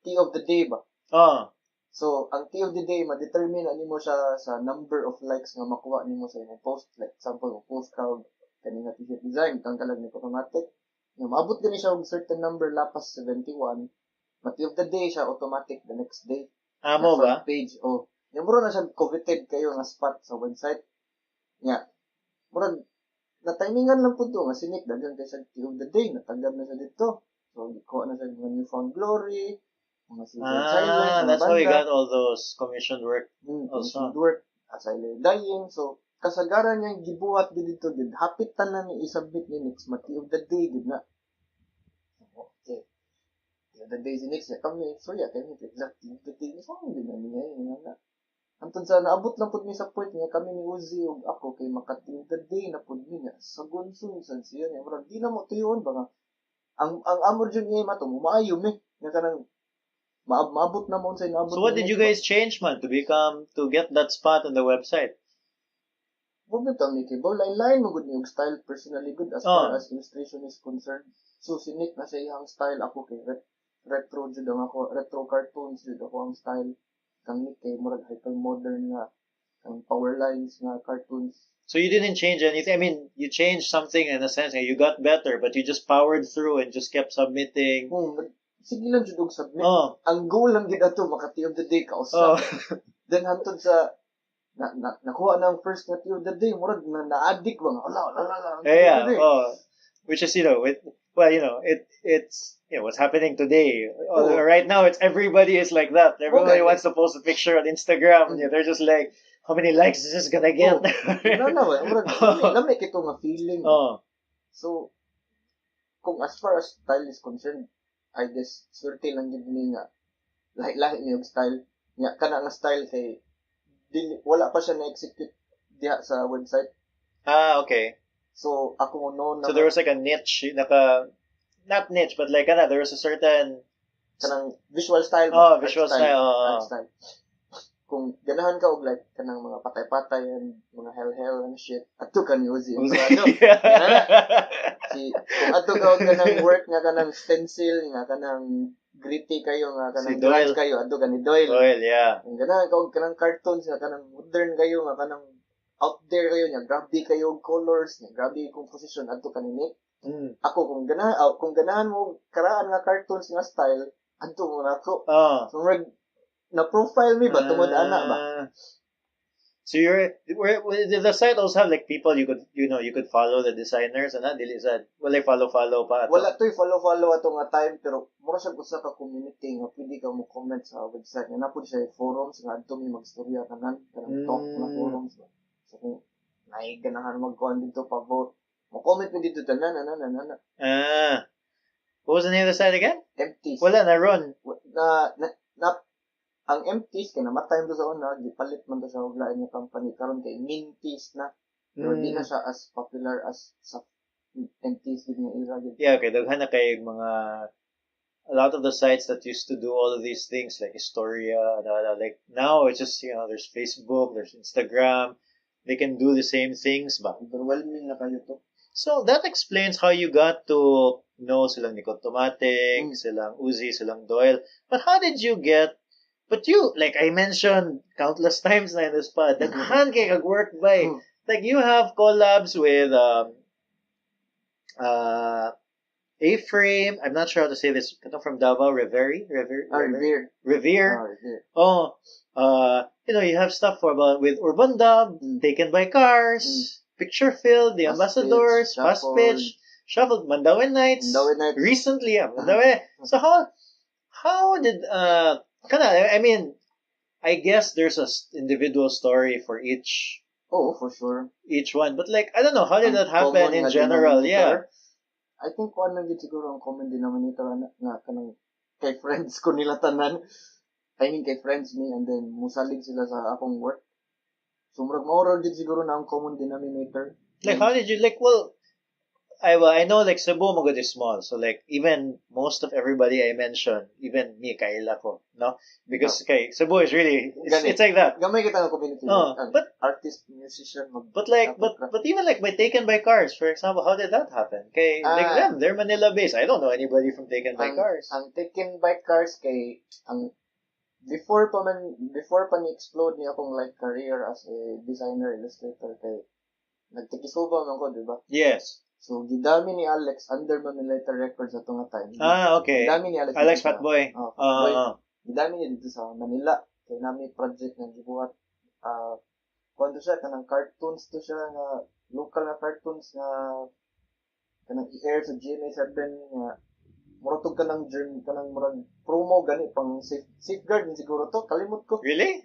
tea of the day ba? Oh. So, ang tea of the day, ma-determine ani mo siya sa number of likes nga makuha nimo sa imong post. Like, example, post ka kaning t-shirt design, tanggalag ni automatic. Nga, maabot gani siya og certain number, lapas 71. Tea of the day siya, automatic the next day. Amo ba? Page, oh. Yung mura na siya coveted kayo nga spot sa website. Nga, mura, na-timingan lang po ito. Nga sinik, daghan kayo sa tea of the day. Natagad na siya dito. So, kuha na siya mga newfound glory, mga silent silent, mga that's banda. how we got all those commissioned work. Commissioned work. Silent dying. So, kasagaran niya gibuhat dito. Hapit tanan ni isubmit ni next tea of the day. Gid na. Okay. Tea of the day si next niya kami. So, yeah, kami exact tea of the day. So, hindi na niya yun. Antun sa naabot lang po mi sa point nga kami ni Uzi ug ako kay maka-tea of the day na po niya. Sa gunsun sa siya niya. Murag, di na mo tuyon ba nga. Ang amor dyan niya mato, maayo me. Nga kanang maabot na mo sa inaabot. So what did you guys change, man, to get that spot on the website? Bugod ang Mickey Bow. Line-line mo good yung style personally good as far as illustration is concerned. So, sinik na sa iyang style. Ako kay retro jud ang ako. Retro cartoons jud ako ang style. Kang Nick kay murag hyper-modern nga. Kang power lines nga cartoons. So you didn't change anything. I mean, you changed something in a sense. You got better, but you just powered through and just kept submitting. Sige lang jud og submit. Oh. Ang goal lang gid ato maka-tea of the day kausap. Then hantod sa nakuha na ang first na tea of the day, murag na-addict ba nga. Yeah. Which is, it's what's happening today. Right now, it's everybody is like that. Everybody wants to post a picture on Instagram. They're just like, how many likes is this gonna get? Lamig ito nga feeling. So, kung as far as style is concerned, I guess, swerte lang yun nga, lahi niyo yung style. Nga, kana nga style kay, wala pa siya na-execute diha sa website. Okay. So, ako So there was like a niche, not niche, but like, there was a certain kanang visual style. Visual style. Style. Kung ganahan ka og like kanang mga patay-patay and mga hell and shit, ato ka ni Uzi. Kung ato ka og kanang work nga kanang stencil, nga kanang gritty kayo, nga kanang grunge kayo, ato ka ni Doyle. Yeah. Kung ganahan ka og kanang cartoons, nga kanang modern kayo, nga kanang out there kayo, nga grabe kayo og colors, nga grabe composition, ato ka ni Nick. Ako, kung ganahan mo karaan nga cartoons nga style, ato mo na ako. So, na-profile me ba? Tungod ana ba? So the site also have like people you could follow the designers and that dili sad. Wala follow pa. Wala to'y follow ato nga time pero mura siya usa ka community nga pwede ka mo comment sa website. Nga napod siya forums nga adto mi magstorya kanang talk na forums. So kung naiganahan magkuan dito pabor, mo comment mo dito tanan. What was the name of the site again? Empties. Wala na ron. Ang Empties kay namatay mo sa una, gipalit man to sa lain nga company karon kay Minties na. Pero di na siya as popular as sa Empties din nga era. Yeah, okay, daghan na kay mga a lot of the sites that used to do all of these things like Historia, like now it's just there's Facebook, there's Instagram, they can do the same things ba. Overwhelming na kayo to. So that explains how you got to know silang Nicotomatic, silang Uzi, silang Doyle. But how did you get? But you, like I mentioned countless times na in this pod, daghan kay kag-work by. Like you have collabs with A-Frame. I'm not sure how to say this. From Davao, Revere. You have stuff with Urbandub, Taken by Cars, Picture Filled, The Ambassadors, Faspitch, Shuffled, Mandaue Nights. Recently, Mandaue. So how did I guess there's a individual story for each. Oh, for sure. Each one, but like I don't know, how did that happen in general? Yeah. I think kung ano yun siguro ang common denominator nga kanang kay friends ko nila tanan. I mean kay friends me and then musalig sila sa akong work. So murag maoral din siguro na ang common denominator. Like, how did you, like, well, I know, like, Cebu, Magod is small. So, like, even most of everybody I mentioned, even me, kaila ko, no? Because, okay, Cebu is really, it's like that. Gamay kita ng community. But artist, musician, but even like by Taken by Cars, for example, how did that happen? Okay, like them, they're Manila based. I don't know anybody from Taken by Cars. Ang Taken by Cars kay ang before pa ni explode ni akong like career as a designer illustrator kay nagtikisuba man ko, di ba? Yes. So gidami ni Alex under Manila Records ato nga time. Okay. Gidami ni Alex Fatboy. Gidami niya dito sa Manila. Kay nami project nga gibuhat kuando siya kanang cartoons to siya nga local na cartoons nga kanang i-air sa GMA7 nga murag tug kanang journey kanang murag promo gani pang safeguard ni siguro to kalimot ko. Really?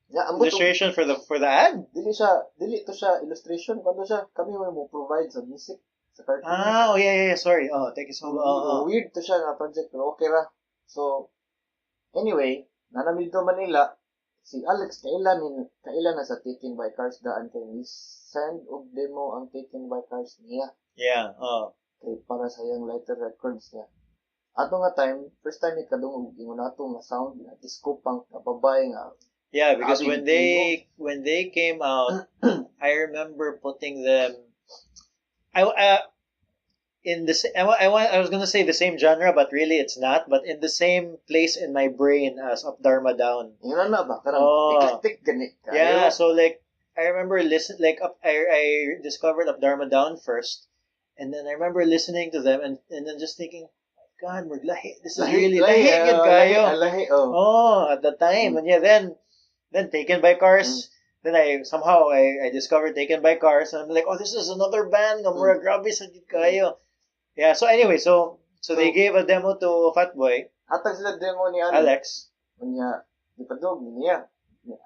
Yeah, illustration for the ad? Dili to siya illustration kuando siya kami mo provide sa music sa cartoon. Yeah, sorry. Thank you so much. Weird to siya nga project pero okay ra. So anyway, nanamid to Manila si Alex kailan na sa Taken by Cars daan kay ni send og demo ang Taken by Cars niya. Yeah, kay para sa yung lighter records niya. Ato nga time, first time ni kadungog ingon nato nga sound na disco punk kapabay nga. Yeah, because when they came out, I remember putting them. I was gonna say the same genre, but really it's not. But in the same place in my brain as Up Dharma Down. Yun na ba? Karang eclectic gani. Yeah, so like I remember I discovered Up Dharma Down first, and then I remember listening to them and then just thinking, God, this is really lahi good kayo. At the time, and yeah, then Taken by Cars. Then I discovered Taken by Cars, and I'm like, this is another band. Mura grabe sa gid kayo. Yeah. So anyway, so they gave a demo to Fatboy. Atag sila demo ni Alex. Unya, di padog niya.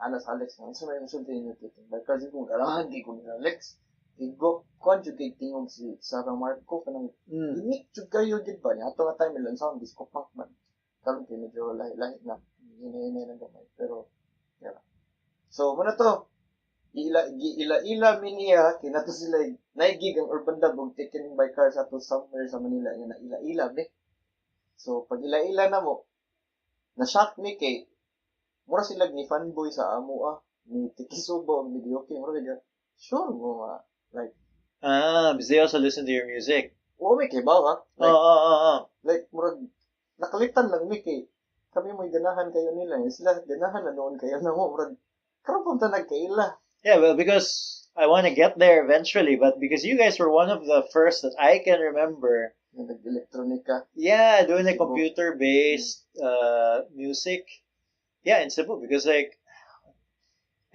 Anas Alex na sa may musulti niyo Taken by Cars kung garahan di ko ni Alex. Igo conjugate tingog si Sarah Marco kanang unique jud kayo gid ba niya ato nga time lang sound disco punk man. Karon kay medyo lahi na. Hinay na gamay pero yeah. So, muna to, ila miniya, kinato sila, naigig ang Urbandub og Taken by Cars ato somewhere sa Manila, yan na ila be. So, pag ila na mo, na-shock me kay, mura sila ni fanboy sa amo ni Tikisubo, ang video okay, mura kaya, sure mo like. Because they also listen to your music. Oo, may kay ba Like, like, mura, nakalitan lang mi kay, kami mo'y ganahan kayo nila, sila ganahan na noon kayo na mo, mura, karon punta nagkaila. Yeah, well, because I want to get there eventually, but because you guys were one of the first that I can remember. Nag-electronica. Yeah, doing like computer-based music. Yeah, in Cebu, because like,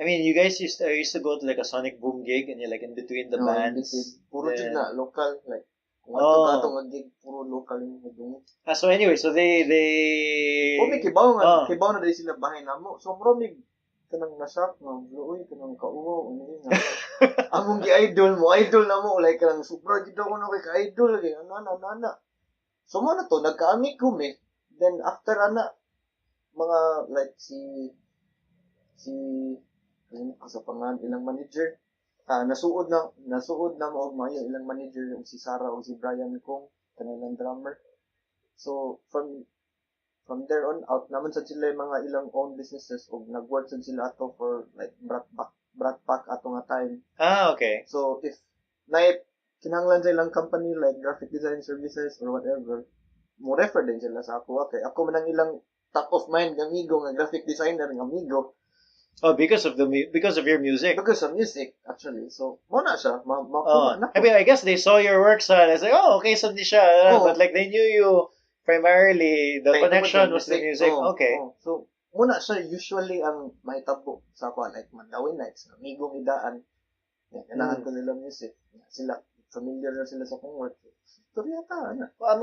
I mean, you guys used to go to like a Sonic Boom gig, and you're like in between the bands. Puro jud na local, like. Kung gig puro local yung nagdungog. So anyway, so they. May kibaw na din sila bahay namo. So marami kanang nasak nga uy kanang kauwo ano nga among gi-idol na mo like kanang super gid ako na kay idol kay ana so mo na to nagkaami ko me then after ana mga like si ko sa pangalan ilang manager nasuod na mo og mayo ilang manager yung si Sarah o si Brian kong kanilang drummer so from there on out naman sa sila mga ilang own businesses ug nag-work sa sila ato for like brat pack ato nga time. Okay. So if na kinahanglan sa ilang company like graphic design services or whatever, mo refer din sila sa ako kay ako man ang ilang top of mind amigo nga graphic designer ng amigo. Because of your music. Because of music actually. So mo na siya I mean, I guess they saw your works and it's like, okay, so di siya but like they knew you primarily the connection was the music. Okay. So, muna siya usually ang may tabo sa ako like Mandaue Nights, amigo idaan. Ganahan ko nila music. Sila familiar na sila sa kong work. Storya ta na. Well,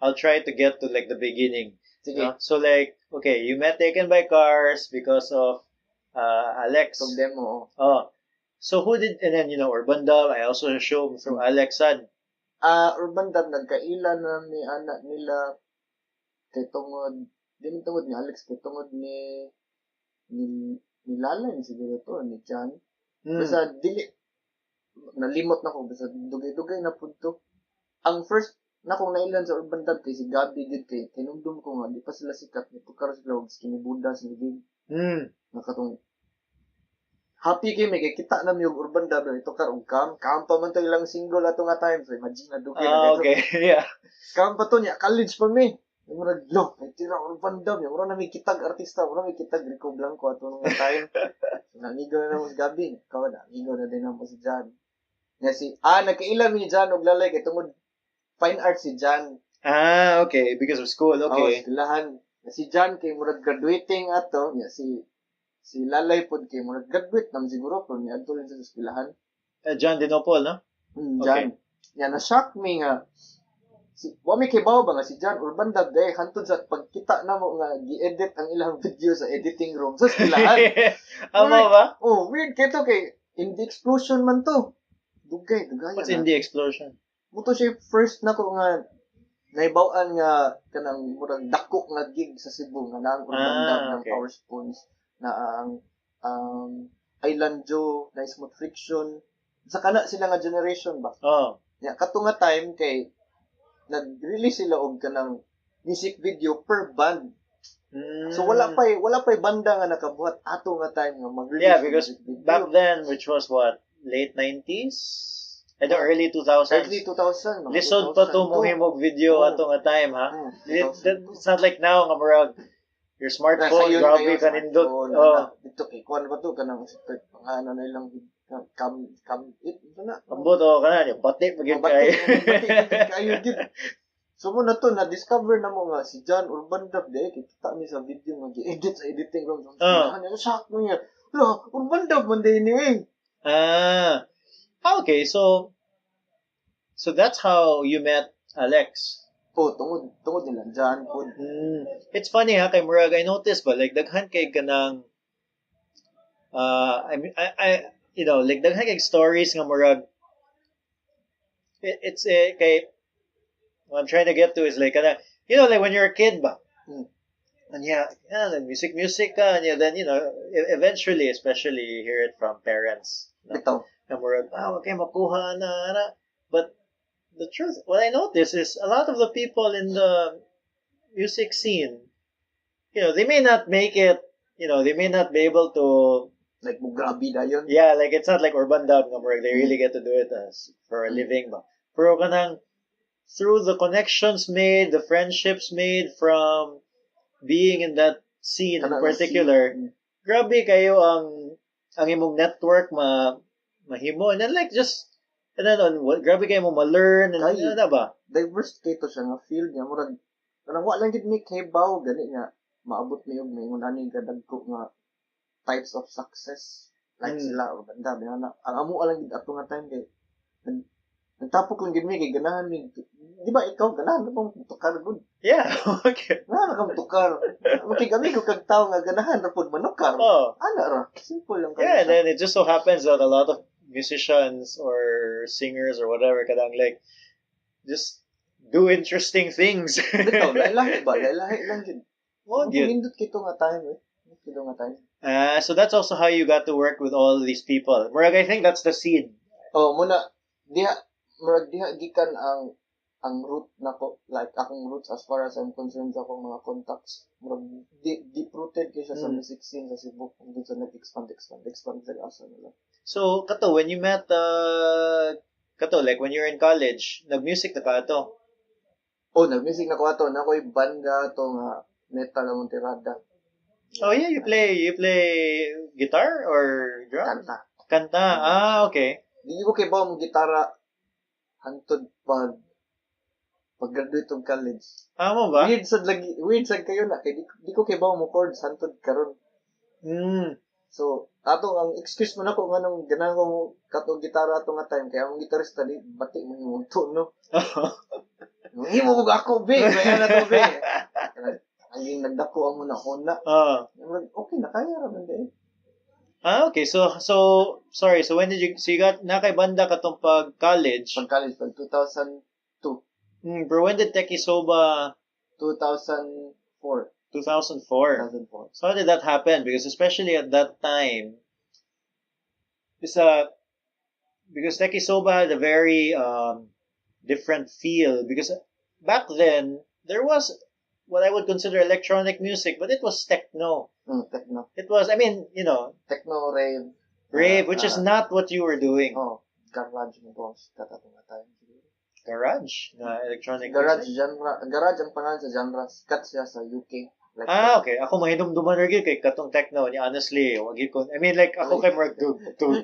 I'll try to get to like the beginning. Sige. So like, you met Taken by Cars because of Alex. From demo. So who did, and then, Urbandub, I also show through Alexad. Urbandub, nagkaila na ni anak nila kay tungod, di man tungod ni Alex, kay tungod ni Lalay, siguro to, ni Jan. Basta, nalimot na ko, basta dugay-dugay na po to. Ang first na kong nailan sa Urbandub kay si Gabi gid kay tinumdum ko nga, di pa sila sikat, nito karo sila, huwag skinny Buddha, sila gid. Nakatong, happy kay may kita na yung Urbandub na ito karong kam pa man to ilang single ato nga time, so imagine na dugay na okay, yeah. Kam pa to niya, college pa mi. Yung murag, may tira Urbandub niya. Mura na may kitag artista, mura may kitag Rico Blanco ato nung time. Nanigaw na naman si Gabi. Ikaw na, nanigaw na din naman si Jan. Nga nagkailan ni Jan og lalay kay tungod fine art si Jan. Okay, because of school, okay. Eskwelahan. Si Jan kay murag graduating ato, nga si Lalay pod kay murag graduate nam siguro pero ni adto rin sa eskwelahan. Jan Dinopol, no? Jan. Okay. Na shock me nga wa may kibaw ba nga si Jan Urbandub day hantod sa pagkita na mo nga gi-edit ang ilang video sa editing room sa eskwelahan. Amo ba? Weird kay to kay Indie Explosion man to. Dugay. What's Indie Explosion? Muto siya first na ko nga naibaw-an nga kanang murag dako nga gig sa Cebu nga nang Urbandub ng okay. Power Spoons na ang Island Joe, na Smooth Friction. Sa kana sila nga generation ba? Ya, kato nga time kay nag-release sila og kanang music video per band. So wala pa'y banda nga nakabuhat ato nga time nga mag-release. Yeah, because back then, which was what, late 90s? At the early 2000s? Early 2000. Lisod pa to mohimog video ato nga time, ha? It's not like now, nga marag, your smartphone, grabe ka nindot. Dito kay kuan ba to kanang ano na ilang ito na. Ambot o ka na, batik magiging kayo. Batik kayo gid. So mo na to, na-discover na mo nga si Jan Urbandub day, kita mi sa video nga gi-edit sa editing room. Shock mo niya. Urbandub man day ni. Okay, so that's how you met Alex. Tungod nila Jan po. It's funny ha, kay Murag, I noticed ba, like, daghan kay kanang, like, daghan kay stories nga Murag, it's kay, what I'm trying to get to is like, like when you're a kid ba, and music ka, and then, eventually, especially you hear it from parents. Ito. Na Murag, okay, makuha na. But the truth, what I notice is a lot of the people in the music scene, they may not make it, they may not be able to, like, mugrabi na yun. Yeah, like, it's not like Urbandub, where they really get to do it as for a living. Pero kanang, through the connections made, the friendships made from being in that scene in particular, grabe kayo ang imong network mahimo. And then, like, and then grabe kayo mo ma-learn and ba? Diverse kayo to siya nga field niya. Murag wa lang gid mi kahibaw gani nga maabot mi og mingon ani kadagko nga types of success like sila o banda na ang amo lang gid ato nga time kay nagtapok lang gid mi kay ganahan mi di ba ikaw ganahan mo tukar gud. Yeah, okay. Nga ka tukar. Makigami ko kag tawo nga ganahan ra pud manukar. Ana ra simple lang kayo. Yeah, and then it just so happens that a lot of musicians or singers or whatever kadang like just do interesting things. Bitaw, lahi lang yun. Nindot kito nga time Kito nga time. So that's also how you got to work with all these people. Murag, I think that's the seed. Muna diha gikan ang root nako, like akong roots as far as I'm concerned sa akong mga contacts. Murag deep rooted kay siya sa music scene sa Cebu. Hindi sa nag-expand sa asa nila. So, kato, when you met, like when you're in college, nag-music na ka ato? Nag-music na ko ato. Nako'y banda to nga metal na Monterrada. Oh yeah, you play guitar or drum? Kanta. Okay. Hindi ko kay ba mong gitara hantod pag-graduate of college. Mo ba? Weird sad kayo na. Kay di ko kay ba mo chords hantod karon. So, ang excuse mo na ko nganong ganahan ko katong gitara ato nga time kaya ang gitarista di batik mo yung tono. Himo mo ako be, kaya na to be. Ang nagdako ang muna. Okay na kaya ra man day. Okay. So sorry. So when did you? So you got nakay banda katong pag college. Pag college, pag 2002, Bro, when did Tekisoba 2004, 2004? 2004. So how did that happen? Because especially at that time, it's a because Tekisoba had a very different feel. Because back then there was what I would consider electronic music, but it was techno. Techno. It was, I mean, Techno, rave. rave, which is not what you were doing. Garage mo boss. Katatong nga tayo. Garage na electronic Garage music. genre. Garage ang pangalan sa genre. Sikat siya sa UK. Like Okay. Ako mahinumduman rin kay katong techno ni honestly, wag ko. I mean like ako kay more tug.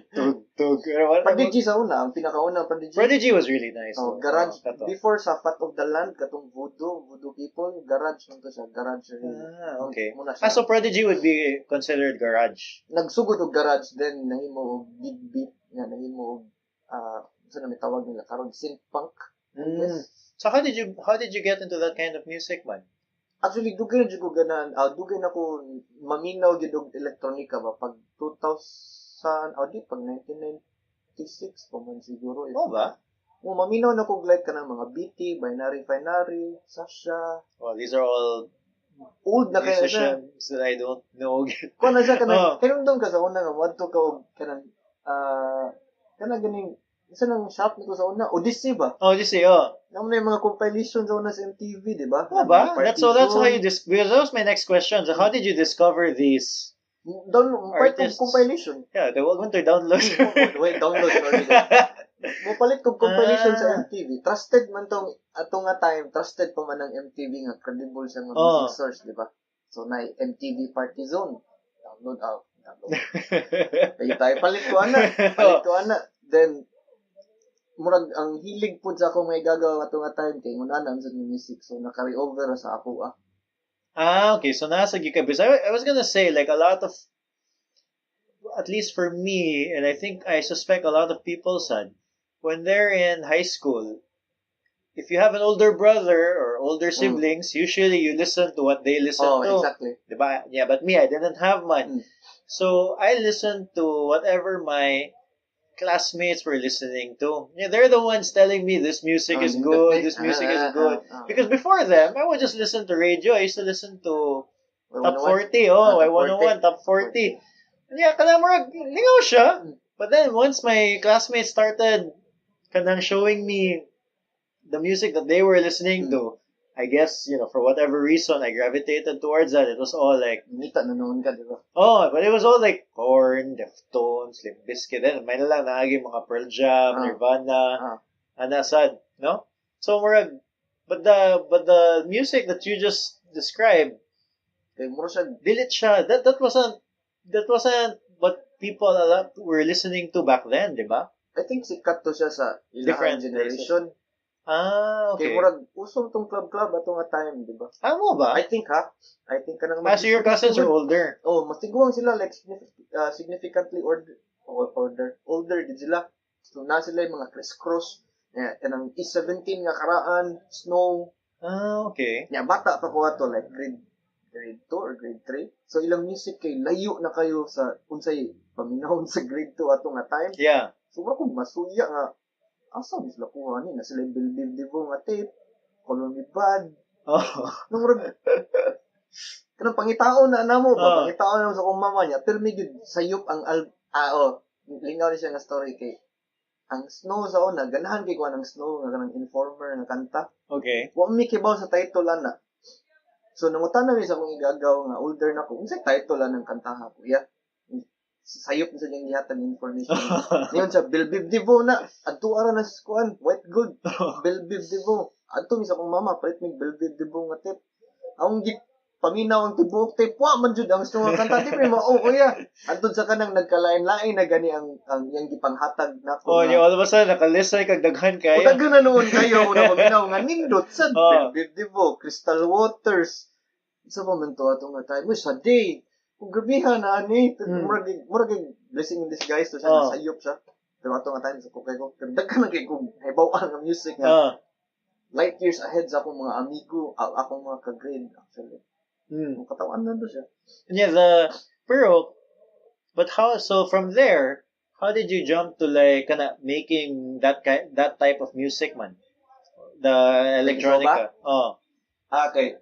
Prodigy sa una, ang pinakauna Prodigy. Prodigy was really nice. Garage before sa Fat of the Land katong voodoo people, garage nito siya, garage rin. Okay. So Prodigy would be considered garage. Nagsugod og garage then nahimo og big beat nga nahimo og sa may tawag nila karon synth punk. So how did you get into that kind of music, man? Actually, dugay na ko ganan, dugay na ko maminaw gyud og elektronika ba pag 2000, pag 1996 pa man siguro. Ba? Maminaw na ko like kanang mga BT, binary, Sasha. Well, these are all old na kaya siya. musicians that I don't know. Kung na siya kanang, kinundong ka sa una nga, wadto ka og kanang, kanang ganing, isa nang shop nito sa una, Odyssey ba? Odyssey, Naman na yung mga compilation sa una sa MTV, di ba? Ba? That's how you because that was my next question. So how did you discover these artists? Compilation. Yeah, they were going to download. Wait, download, sorry. Mupalit kong compilation sa MTV. Trusted man tong atong nga time, trusted pa man ang MTV nga credible sa mga music source, di ba? So na MTV Party Zone. Download. Palit ko ana. Then murag ang hilig pud sa ako may gagawa ato nga time kay ngunana sa music, so na-carry over sa ako. Okay, so nasa gikabis. I was gonna say like a lot of, at least for me, and I think I suspect a lot of people said when they're in high school, if you have an older brother or older siblings, usually you listen to what they listen to. Exactly. Diba? Yeah, but me, I didn't have mine. So I listened to whatever my classmates were listening to. Yeah, they're the ones telling me this music is good, this music is good. Because before them, I would just listen to radio. I used to listen to Top 40. Y101, Top 40. Yeah, kanang murag lingaw siya. But then once my classmates started kanang showing me the music that they were listening to, I guess, for whatever reason, I gravitated towards that. It was all like... Nita na noon ka, di ba? But it was all like Korn, Deftones, Limp Bizkit. Then, may nalang naagi mga Pearl Jam, Nirvana, Anasad, no? So, but the music that you just described, dilit siya. That wasn't what people a lot were listening to back then, di ba? I think sikat to siya sa different generation. Okay. Kaya murag usong tong club ato nga time, di ba? Mo ba? I think ka nang so your cousins are older. Masiguang sila like significantly older din sila. So na sila yung mga crisscross. Kanang E17 nga karaan, Snow. Okay. Bata pa ko ato like grade 2 or grade 3. So ilang music kay layo na kayo sa unsay paminahon sa grade 2 ato nga time. Yeah. So ko masuya nga asa mo sila kuha ni na sila bilbil nga tape, Color Me Bad. Murag kanang pangitaon na namo ba, pangitaon na sa kong mama niya, pero medyo sayop ang lingaw ni siya nga story kay ang Snow sa una, ganahan kay ko ang Snow nga kanang Informer nga kanta. Okay. Wa mi kibaw sa title ana. So nangutan na mi sa akong igagaw nga older na ko, unsay title lang ng kanta ha kuya? Sayop na sa niyang gihatag information. Ngayon siya, Bilbib Divo na. Adto ara na sa kuan, white good. Bilbib Divo. Adto mi sa akong mama, palit mi Bilbib Divo nga tip. Ang paminaw ang tibuok tape, man jud ang gusto nga kanta. Di mo, kuya. Adto sa kanang nagkalain-lain na gani ang yang gipanghatag nako. All of a sudden, nakalistay kag daghan kayo. Daghan na noon kayo, una paminaw nga nindot sa Bilbib Divo, Crystal Waters. Sa momento ato nga tayo, sa day. Kung gabihan na ani, murag blessing in disguise to siya, sayop siya. Pero ato nga time sa kukay ko, daghan na kay kung haibawaan ng music nga. Light years ahead sa akong mga amigo, akong mga ka-grade actually. Katawan na doon siya. Yeah, pero But how? So from there, how did you jump to like kana making that type of music, man? The electronica. Oh. Okay.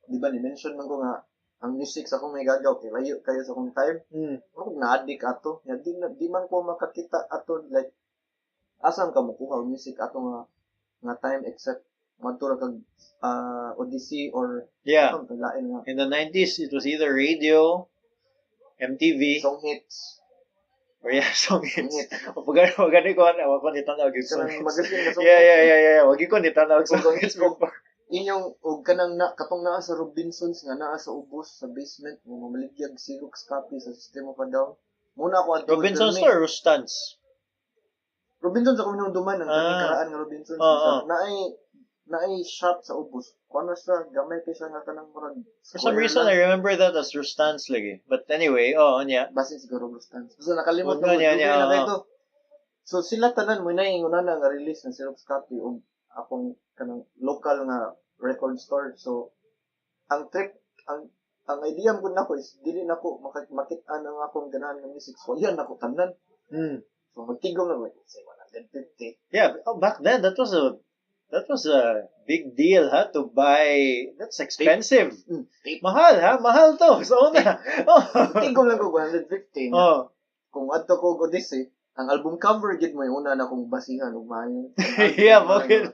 Di ba, ni-mention man ko nga, ang music sa akong may gagaw, kay layo kayo sa akong time. Mm. Ako na-addict ato. Ya, di man ko makakita ato, like, asan ka mo kuha ang music ato nga time, except madtura kag Odyssey or Yeah. lain nga. In the 90s, it was either radio, MTV, Song hits. or yeah, song hits. Wag ko ni tanawag yung song Kanang hits. magazine na song Yeah, hits. yeah, yeah, yeah. Wag ko ni tanawag song Kung hits. inyong og kanang katong naa sa Robinsons nga naa sa ubos sa basement nga mamaligyag Xerox copy sa sistema pa daw. Muna ako adto. Robinson's or Rustans? Robinsons ako minumduman ang kani karaan nga Robinsons. Naay shop sa ubos. Kuno siya gamay kay siya nga kanang murag. For some reason, I remember that as Rustans lagi. But anyway, nya. Basin siguro Rustans. So nakalimot na na niya. ito. So sila tanan mo na ingon na nga release ng Xerox copy og akong kanang local nga record store. So ang trip ang idea mo nako is dili nako makita ang akong ganahan ng music. So yan nako tanan. So magtigom na like say 150. Yeah, back then that was a big deal, ha, to buy. That's expensive. Tape. Mahal, ha? Mahal to. So na. Tigom lang ko 150. Oh. Kung adto ko Odyssey, ang album cover gid mo yung una na kong basihan ug maayo. Yeah, bakit?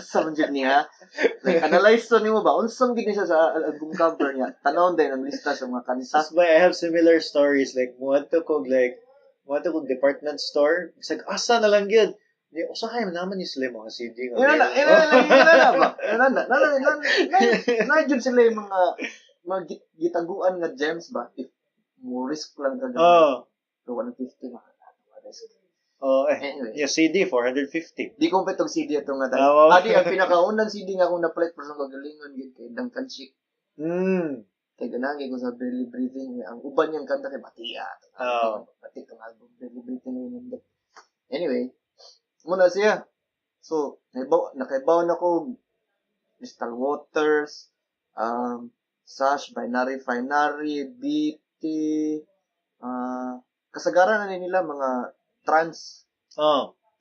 Sa man niya. Like analyze to nimo ba unsang gid siya sa album cover niya. Tanawon din ang lista sa mga kanta. But I have similar stories like mo kog department store. Bisag asa na lang gyud. Di usahay man naman ni sila mga CD nga. Na jud sila yung mga gitaguan nga gems ba if mo risk lang ka. Oh. So 150 ma. Oh, anyway. Yung CD, 450. Di ko petong CD ito nga. Adi, ang pinakaunang CD nga akong na-play pero sa kagalingon yun kay Duncan Chick. Kaya ganangin ko sa Barely Breathing. Ang uban niyang kanta kay Batia. Pati itong album, Barely Breathing yun. Anyway, muna siya. So, nakaibaw na ko Crystal Waters, Sash, Binary, BT, kasagaran na nila mga trans.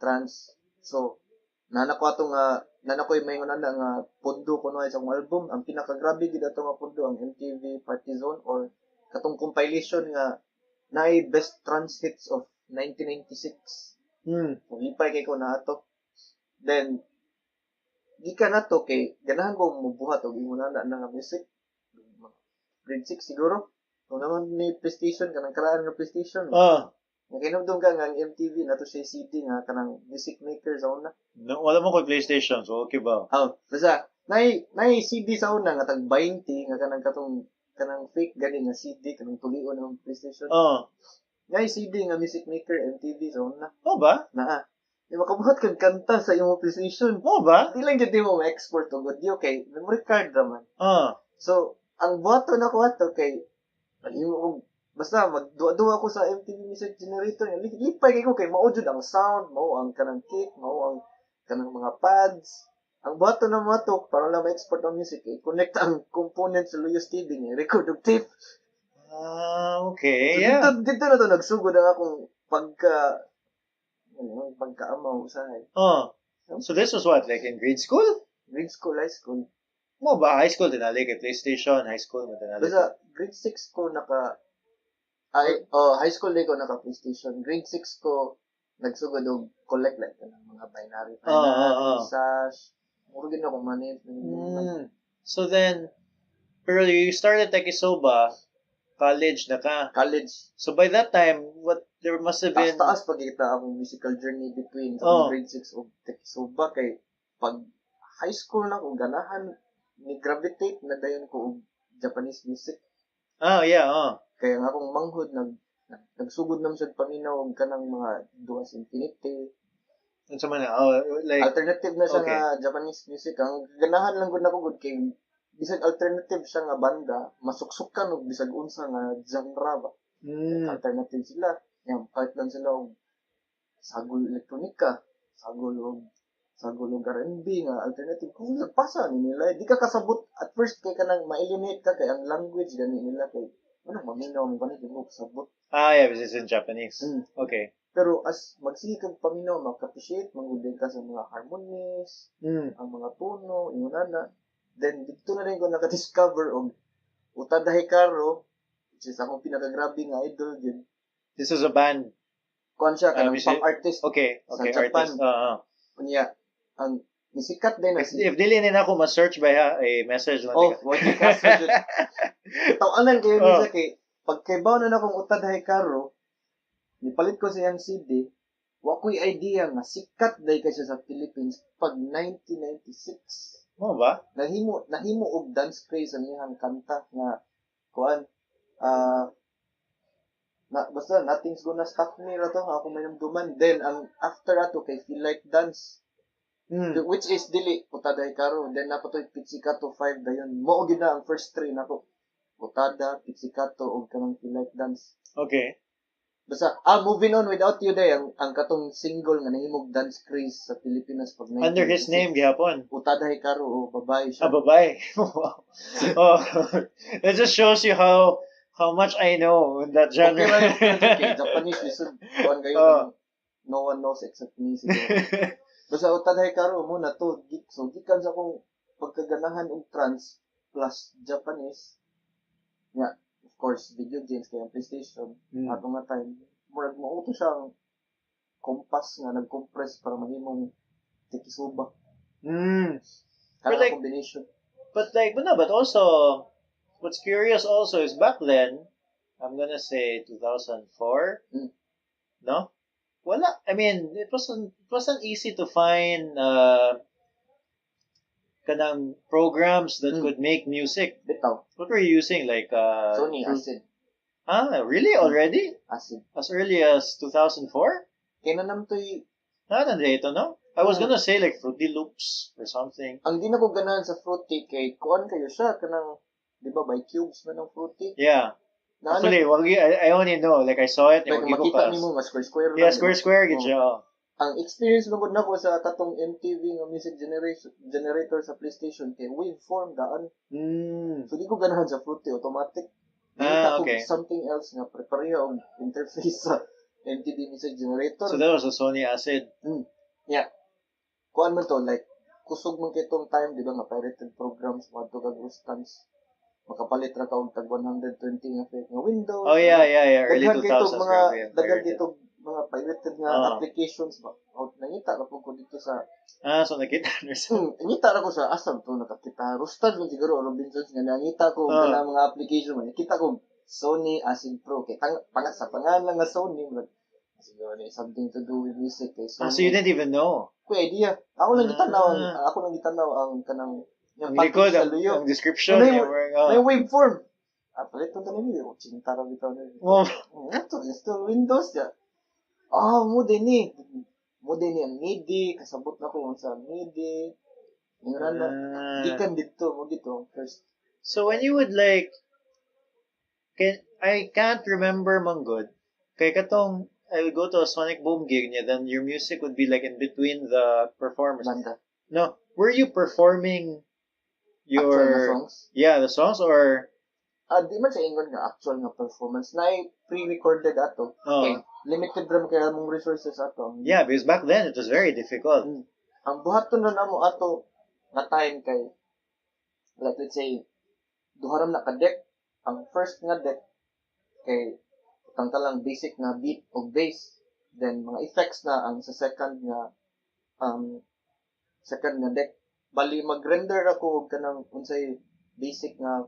Trans. So, nanako yung may nga pundo kuno sa album. Ang pinakagrabe gid ato nga pundo ang MTV Party Zone or katong compilation nga naay best trans hits of 1996. Lipay kay ko na ato. Then gikan nato kay ganahan ko mubuhat og ingon na nga music. Grade 6 siguro. Kung naman ni PlayStation, kanang karaan nga PlayStation. Nakinumdum ka nga ang MTV, nato siya CD nga, kanang music maker sa una. No, wala mo ko PlayStation, so okay ba? Basta, nai CD sa una nga, tag 20, nga kanang fake gani nga CD, kanang tulion ng PlayStation. Nai CD nga music maker, MTV sa una. Ba? Naa. Makabuhat kang kanta sa imong PlayStation. Ba? Di lang dito mo ma-export o audio kay memory card naman. So, ang buhato na ko ato kay basta magduwa-duwa ko sa MTV Music Generator. Lipay kay ko kay mao jud ang sound, mao ang kanang kick, mao ang kanang mga pads. Ang buhato na mo ato para lang ma-export ang music, connect ang component sa Luyos TV ni record og tape. Okay. So, yeah. Dito na to nagsugod ang akong pagkaamaw usahay. So this was what, like in grade school? Grade school, high school. Mo ba high school dinali kay PlayStation, high school mo dinali. Basta grade 6 ko high school day ko naka PlayStation. Grade 6 ko nagsugod og collect like mga binary sash. Muro gid ako manage. So then pero you started Takisoba college na ka. College. So by that time, there must have been taas pagkita akong musical journey between grade 6 og Takisoba kay pag high school na ko ganahan ni gravitate na dayon ko og Japanese music. Kaya nga akong manghod nagsugod naman sa paminaw og kanang mga Duas Infinity. Unsa man like alternative na siya nga Japanese music. Ang ganahan lang gud nako gud kay bisag alternative siya nga banda, masuksukan og bisag unsa nga genre ba. Alternative sila. Yang part lang sila og sagol elektronika, sagol og R&B nga alternative. Kung nagpasa ni nila, di ka kasabot at first kay kanang ma-eliminate ka kay ang language gani nila kay Ano, maminaw, may ganit yung sabot. Yeah, this is in Japanese. Okay. Pero as magsige kang paminaw, mag-appreciate, manguday ka sa mga harmonies, ang mga tono, yung nana. Then, dito na rin ko nakadiscover og Utada Hikaru, which is akong pinakagrabe nga idol din. This is a band. Kuhan siya, kanang pang-artist. Okay, sa Japan. Artist. Kunya, ang nisikat din na If dili nila ako ma-search by a message lang. what you cast tawanan kayo nisa kay pagkaibaw na akong Utada Hikaru, nipalit ko siyang CD, wa ko'y idea nga sikat day kasi sa Philippines pag 1996. Mo ba? Nahimo og dance craze ang iyang kanta nga kuan basta nothing's gonna stop me rato ako may namduman. Then ang after ato kay Feel Like Dance, which is dili Utada Hikaru. Then napatoy Pizzicato 5 dayon. Mo gyud na ang first three nako. Utada, Pizzicato ug kanang Feel Like Dance. Okay. Basta moving on without you day ang katong single nga nahimog dance craze sa Pilipinas pag under his name gihapon. Utada Hikaru o babae siya. Babae. Oh. That just shows you how much I know in that genre. Okay, Japanese listen. Kuan kayo no one knows except me. Basta Utada Hikaru mo na to. So gikan sa akong pagkaganahan og trance plus Japanese. Yeah. Of course, video games kaya PlayStation. Atong nga time. Murag mo to siyang compass nga nag-compress para mahimong tikisuba. Kaya combination. But also, what's curious also is back then, I'm gonna say 2004, no? Wala. I mean, it wasn't easy to find kanang programs that could make music. Bitaw. What were you using? Like Sony Acid. Really? Already? Acid. As early as 2004? Kaya na naman to'y... Nandito, no? I was gonna say like Fruity Loops or something. Ang di na ko ganahan sa Fruity kay kuan kayo siya kanang di ba by cubes man ang Fruity? Yeah. Actually, I only know like I saw it. Like makita nimo nga square. Yeah, square gid siya. Ang experience lugod nako sa katong MTV nga music generator sa PlayStation kay waveform daan. So di ko ganahan sa Fruity automatic. Okay. Something else nga prepare og interface sa MTV music generator. So that was a Sony Acid. Yeah. Kuan man to like kusog man kitong time di ba nga pirated programs mga to kag instance. Makapalit ra ka og tag 120 nga fake nga Windows. Oh yeah. Early 2000s. Daghan dito mga pirated nga applications ba. Nangita ra ko dito sa so nakita na sa. Nangita ra ko sa asam to nakakita. Rustad man siguro Robinsons nga nangita ko kana mga application man. Nakita ko Sony Acid Pro kay sa pangalan nga Sony siguro ni something to do with music kay Sony. So you didn't even know. Ko idea. Ako lang gitanaw ang kanang ang likod ang description may waveform. Palit to tanan ni cinta ra bitaw na. Ito install Windows ya. Mo din ang MIDI, kasabot na ko sa MIDI. Gikan dito, mo dito first. So when you would like, I can't remember manggod. Kay katong I would go to a Sonic Boom gig niya, then your music would be like in between the performers. Banda. No, were you performing your songs? Yeah, the songs or di man sa ingon nga actual nga performance na pre-recorded ato. Okay. Limited ram kaya mong resources ato. Yeah, because back then it was very difficult. Ang buhaton na namo ato na time kay like let's say duharam na ka deck. Ang first nga deck kay tangtalang basic na beat o bass, then mga effects na ang sa second nga deck. Bali mag-render ako og kanang unsay basic nga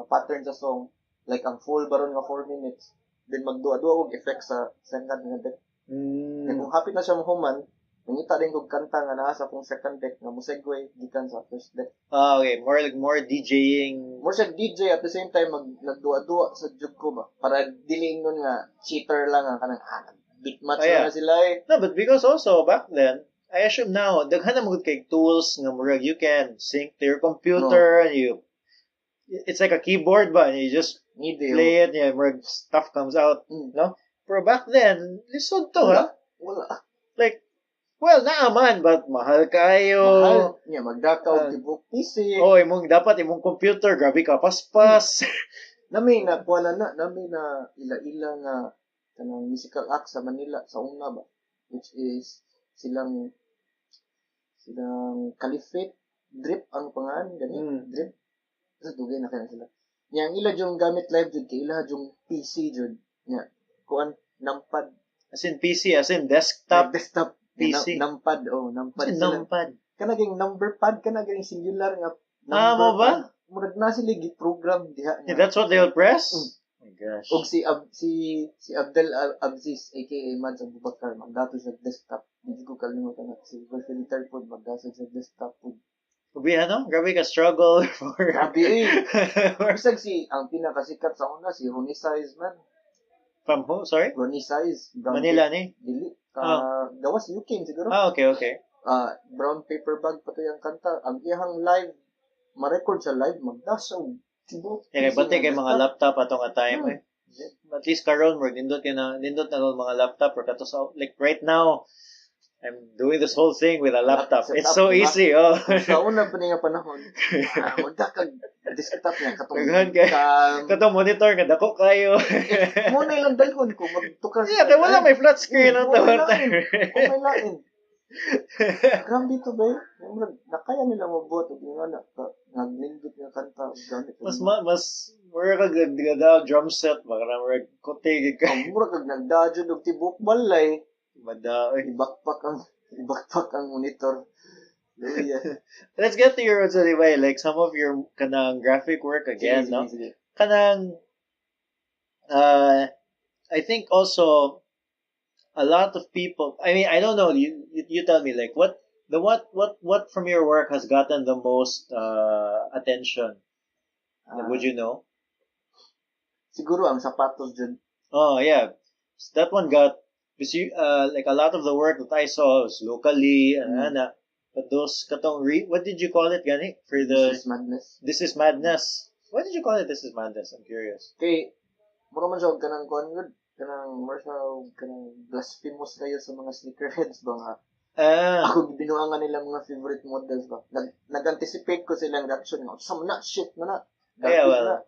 pattern sa song, like ang full baron nga 4 minutes, then magduwa-duwa og effects sa second nga deck. Kaya kung hapit na siya mahuman, nangita din kog kanta nga naa sa akong second deck nga mosegue gikan sa first deck. Okay, more DJing. More sa DJ at the same time nagduwa-duwa sa jug ko ba para dili ingon nga cheater lang nga kanang beat match na sila eh. No, but because also back then, I assume now daghan na mo kay tools nga murag you can sync to your computer and it's like a keyboard ba and you just play it and murag stuff comes out, no? Pero back then, lisod to Wala. Like well, naaman, but mahal kayo. Mahal. Magdakaw tibok PC. Dapat imong computer, grabe ka paspas. Nami na kuha na nami na ila-ila nga kanang musical act sa Manila sa una ba, which is silang Caliphate Drip ang pangalan gani Drip sa dugay na kaya sila yang ila jung gamit live jud kay ila jung PC jud nya kuan nampad As in PC, as in desktop desktop PC. nampad nampad As in sila numpad. kanaging number pad kanaging singular nga Mo ba? murag na sila gi-program diha Yeah, that's what they'll press? Oh my gosh. og si Abdel Aziz aka Mads Abubakar magdato sa desktop hindi ko kalimutan na si facilitator po magdato sa desktop po Grabe, grabe ka struggle for... grabe bisag si ang pinakasikat sa una si Ronnie Size man From who? Sorry? Ronnie Size Manila ni? dili gawas UK siguro Okay. brown paper bag pa to yung kanta ang iyang live ma-record sa live magdasaw Yeah, bante kay mga laptop atong nga time eh. At least karon mo nindot na mga laptop or kato sa like right now I'm doing this whole thing with a laptop. It's so diba? easy. Sa una pa nga panahon wala kag desktop nga Daghan kay katong monitor nga dako kayo. mo na ilang dalhon ko magtukar Yeah, kay wala may flat screen ang tawag. may lain grabe to ba nakaya nila mabuhat og nga naglindot nga kanta og gamit mas mura ka gagdag drum set mura kutig ka. mura kag nagdadyo og tibok balay Mandaue. ibakpak ang monitor Let's get to your roots anyway. Like some of your kanang graphic work again, no? sige. Kanang I think also a lot of people. I mean, I don't know. You tell me like what from your work has gotten the most attention? Would you know? Siguro ang sapatos dyan. Oh yeah, that one got because like a lot of the work that I saw was locally and but those katong what did you call it gani for the This is Madness. This is Madness. What did you call it? This is Madness. I'm curious. Kay mura man siya og kanang kuan gud kanang mura siya og kanang blasphemous kayo sa mga sneakerheads ba nga ako binuangan nila mga favorite models ba nag-anticipate ko silang reaction nga some not shit na yeah, well,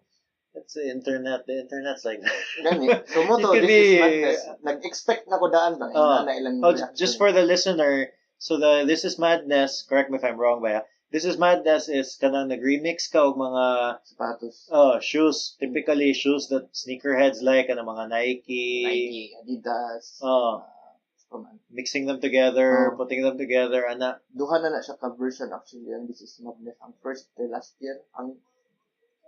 it's the internet. The internet's like that. Gani. So mo to, this is Madness. Nag-expect na ko daan ba na ilang reaction. Just for the listener, so This is Madness, correct me if I'm wrong ba. This is Madness is kanang nag-remix ka og mga sapatos. Shoes. Typically shoes that sneakerheads like and mga Nike, Adidas. Mixing them together, putting them together ana. Duha na siya ka version actually ang This is Madness ang first last year ang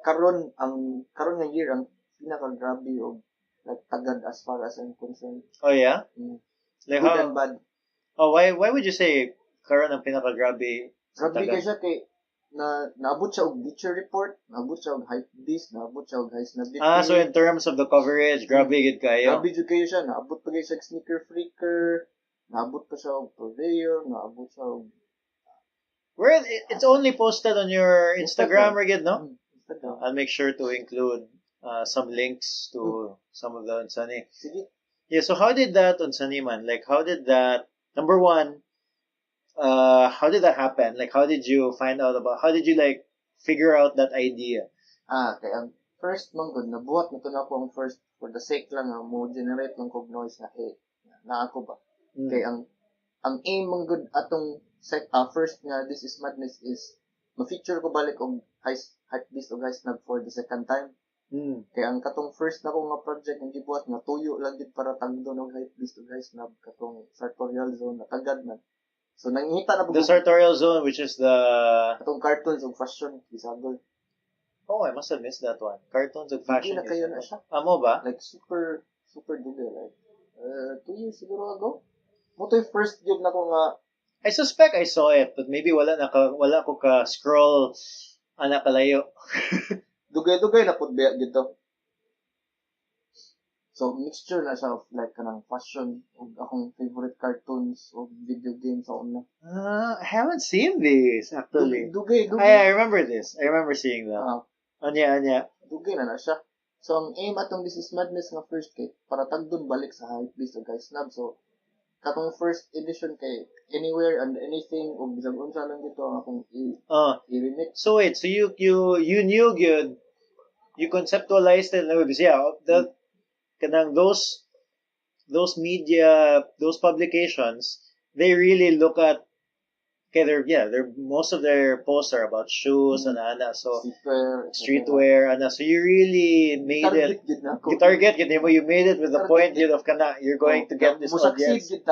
karon nga year ang pinaka-grabe og like tagad as far as I'm concerned. Oh yeah? Like good and bad. Oh, why would you say karon ang pinaka-grabe? Grabe kay siya kay naabot siya og Bleacher Report, naabot siya og Hypebeast, naabot siya og Highsnobiety. So in terms of the coverage, grabe gid kayo. Grabe jud kayo siya, naabot pa gyud siya Sneaker Freaker, naabot pa siya og Purveyor, naabot siya og it's only posted on your Instagram or no? I'll make sure to include some links to some of the Unsani. Yeah, so how did that Unsani man? Like how did that number one how did that happen? Like how did you find out about how did you like figure out that idea? Kay ang first man gud nabuhat na to na ko ang first for the sake lang mo generate lang kog noise na ako ba. Kay ang aim man gud atong first nga This is Madness is ma-feature ko balik og Hypebeast og Highsnob for the second time. Kaya ang katong first na ko nga project nga gibuhat nga tuyo lang gid para tagdon og Hypebeast og Highsnob katong sartorial zone na tagad na. So nangita na the sartorial zone which is the katong cartoons og fashion bisagol. Oh, I must have missed that one. Cartoons og fashion. Hindi na kayo na siya. Amo ba? Like super dude like 2 years siguro ago. Mo to first gig na ko nga I suspect I saw it, but maybe wala ko ka scroll ana kalayo. Dugay-dugay na pud biya dito. So mixture na siya of like kanang fashion ug akong favorite cartoons ug video games sa una. I haven't seen these actually. Dugay. I remember this. I remember seeing that. Anya. Dugay na siya. So ang aim atong This is Madness nga first kay para tagdon balik sa Hypebeast ug Highsnob. So katong first edition kay anywhere and anything ug bisag unsa lang dito ang akong i-remix. So wait, so you knew good you conceptualized it, because kanang those media, those publications, they really look at. Okay, they're most of their posts are about shoes and ana, so streetwear, ana. So you really made it. You target, you made it with the point of kana. You're going to get this audience. If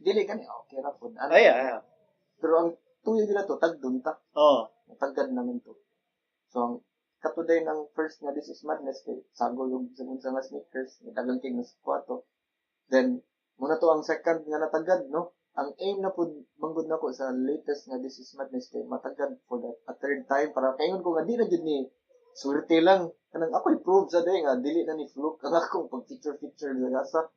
dili ka ni, okay ra po. Yeah. Pero ang tuyo gila to, tagdun ta. Tagad namin to. So, ang katuday ng first nga This Is Madness, kay sago yung sa nga sneakers, nitagang king na kwato. Then, muna to ang second nga natagad, no? Ang aim na po, manggod na ko sa latest nga This Is Madness, kay matagad for a third time, para kayon ko nga, di na dyan ni, swerte lang. Kanang ako'y prove sa day nga, dili na ni fluke ang akong pag-feature sa gasa.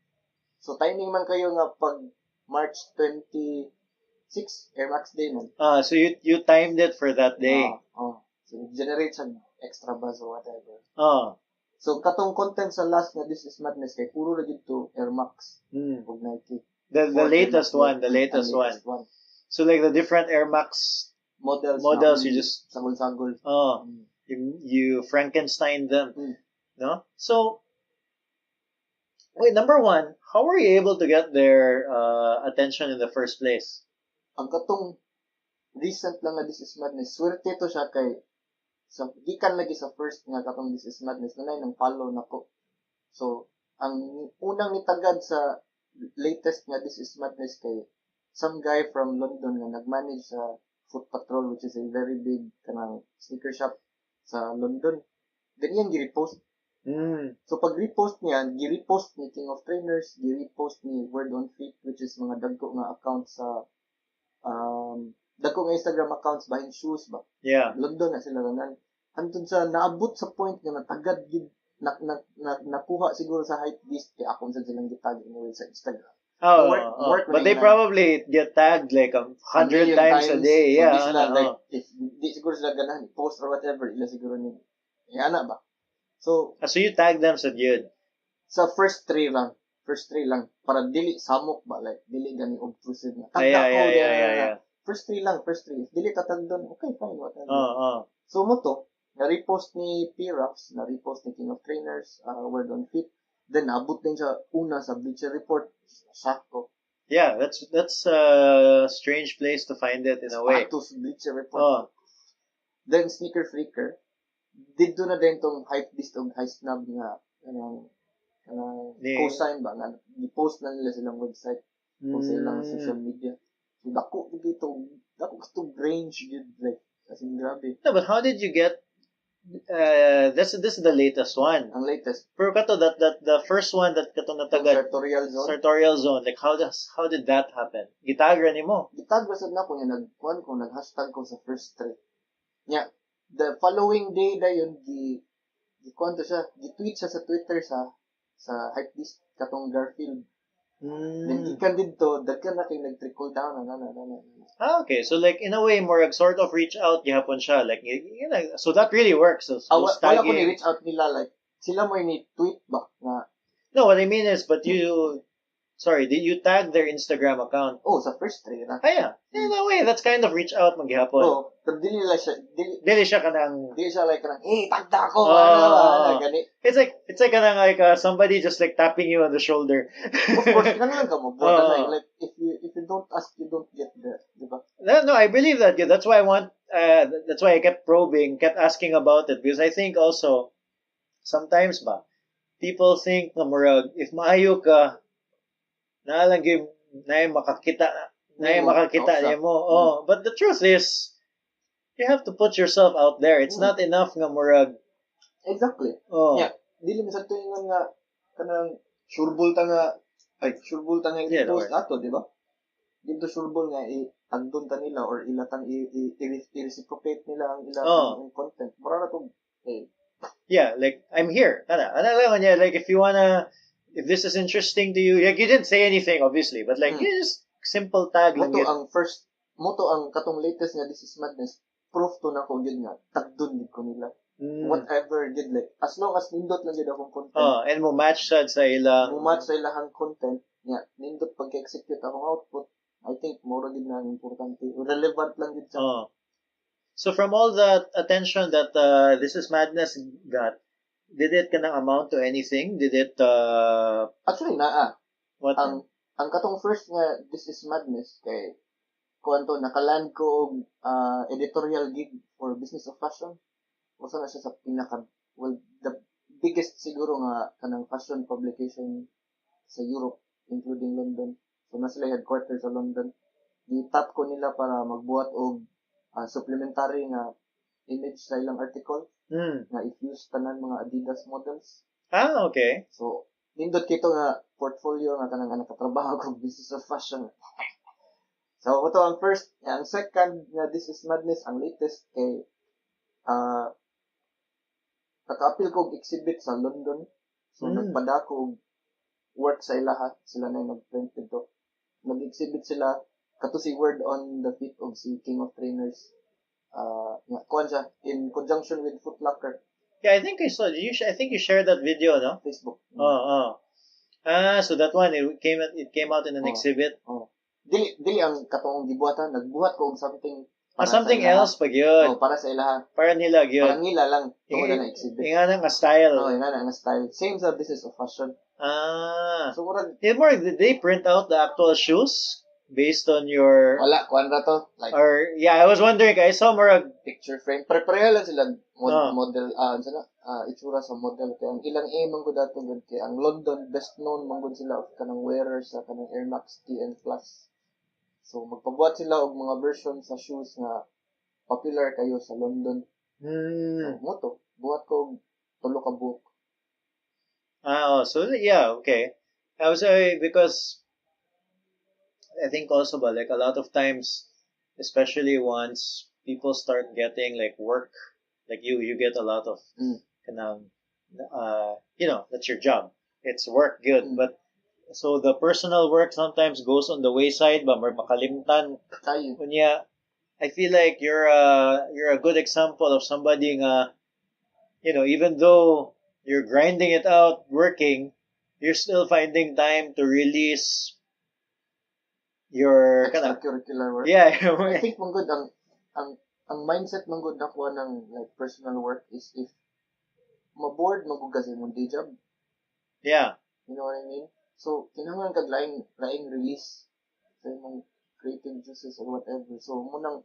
So, timing man kayo nga pag March 26, Air Max Day man. So you timed it for that day. So, generate some extra buzz or whatever. So, katong content sa last nga This Is Madness, kay puro na dito Air Max. Ug Nike. The latest one. So like the different Air Max models you just sagol. You Frankenstein them. No? So wait, number one, how were you able to get their attention in the first place? Ang katong recent lang nga This Is Madness, swerte to siya kay gikan lagi sa first nga katong This Is Madness na nang follow nako. So ang unang nitagad sa latest nga This Is Madness kay some guy from London nga nagmanage sa Foot Patrol, which is a very big kanang sneaker shop sa London. Then yan gi-repost. So pag repost niya, gi-repost ni King of Trainers, gi-repost ni Word on Feet, which is mga dagko nga accounts sa dagko nga Instagram accounts behind shoes ba. Yeah. London na sila ganan. Antun sa naabot sa point nga natagad gid nakuha siguro sa Hypebeast, kaya akong sa silang gitag sa Instagram. But they probably get tagged like 100 times a day. Yeah. Di siguro sila ganahan, post or whatever, ila siguro ni. Ana ba? So you tag them sa yun? Sa first three lang. Para dili samok ba? Like, dili gani obtrusive na. Yeah. First three. Dili tatag doon, okay, fine, whatever. So mo to, na-repost ni P-Raps, na-repost ni King of Trainers, Word on Fit. Then, abot din siya una sa Bleacher Report. Sakto. Yeah, that's a strange place to find it in a way. Status Bleacher Report. Then, Sneaker Freaker. Dito na din tong Hypebeast and Highsnob nga co-sign ba? I-post na nila silang website o silang social media. So, dako gusto range yun. Like, kasi grabe. No, but how did you get this is the latest one. Ang latest. Pero kato that the first one that katong natagad sartorial zone, like how did that happen? Gitagra nimo. Gitagra sad nako nya nag-hashtag ko sa first trip. Nya the following day dayon kwento siya, gi-tweet siya sa Twitter sa Hypebeast katong Garfield. Then gikan didto daghan na kay nag-trickle down okay. So like in a way more sort of reach out gihapon siya like so that really works. So wala ko ni reach out nila like sila mo ni tweet ba nga. No, what I mean is but did you tag their Instagram account? Sa first three na. Yeah. In a way that's kind of reach out maghihapon. Pero dili siya like kanang hey tagda ko gani. It's like kanang like somebody just like tapping you on the shoulder. Of course kanang ka mo like if you don't ask you don't get there, di ba? No, I believe that. Yeah, that's why I kept probing, kept asking about it because I think also sometimes people think na murag if maayo ka na lang gyud na makakita nimo. But the truth is you have to put yourself out there. It's not enough nga murag. Exactly. Yeah. Dili mi sa tuingon nga kanang sureball ta nga i-post ato, di ba? Dito sureball nga i-tagdon ta nila or ilatang i-reciprocate nila ang ilang content. Mura na to. Yeah, like I'm here. Ana lang niya like if this is interesting to you, like you didn't say anything obviously, but like you just simple tag lang yun. Moto ang katong latest nga This Is Madness, proof to na ko yun nga, tagdun din ko nila. Whatever did like, as long as nindot lang yun akong content. And mo match sa ilang. Mo match sa ilahang content, nindot pag-execute akong output, I think more din na importante. Relevant lang yun sa. So from all that attention that This Is Madness got, did it kanang amount to anything? Did it Actually, naa. what? Ang katong first nga This Is Madness kay kuanto nakaland ko og editorial gig for Business of Fashion. Usa na siya sa the biggest siguro nga kanang fashion publication sa Europe, including London. So na sila headquarters sa London. Gi-tap ko nila para magbuhat og supplementary nga image sa ilang article nga if-use tanan mga Adidas models. Okay. So nindot kito nga portfolio nga kanang nakatrabaho ko Business of Fashion. So ito ang first, ang second nga This Is Madness, ang latest kay naka-appeal ko og exhibit sa London. So nagpada ko og work sa ilaha, sila na nag-print ito. Nag-exhibit sila kato si Word on the Feet of si King of Trainers. Kuan siya in conjunction with Foot Locker. Yeah, I think I saw I think you shared that video, no? Facebook. So that one it came out in an exhibit. Dili ang katong gibuhatan, nagbuhat ko og something something else pag yun. para sa ilaha. Para nila yun. Para nila lang tungod na exhibit. Nga nga style. Nga nga style. Same sa Business of Fashion. So did they print out the actual shoes based on your wala kuan ra to like I was wondering, I saw more picture frame. Pareho lang sila model itsura sa model kay ang ilang aim man gud ato gud kay ang London best known man gud sila of kanang wearers sa kanang Air Max TN Plus. So magpabuhat sila og mga version sa shoes nga popular kayo sa London. Moto buhat ko og tulo ka book. So yeah, okay. I was because I think also, but like a lot of times, especially once people start getting like work, like you get a lot of that's your job. It's work good, but so the personal work sometimes goes on the wayside, but makalimtan. Kunya, I feel like you're a good example of somebody nga, even though you're grinding it out, working, you're still finding time to release your extracurricular work. Yeah. I think man good ang mindset man good nakuha ng like personal work is if maboard man gud kasi mong day job. Yeah. You know what I mean? So kinahanglan kag laing release sa imong creative juices or whatever. So munang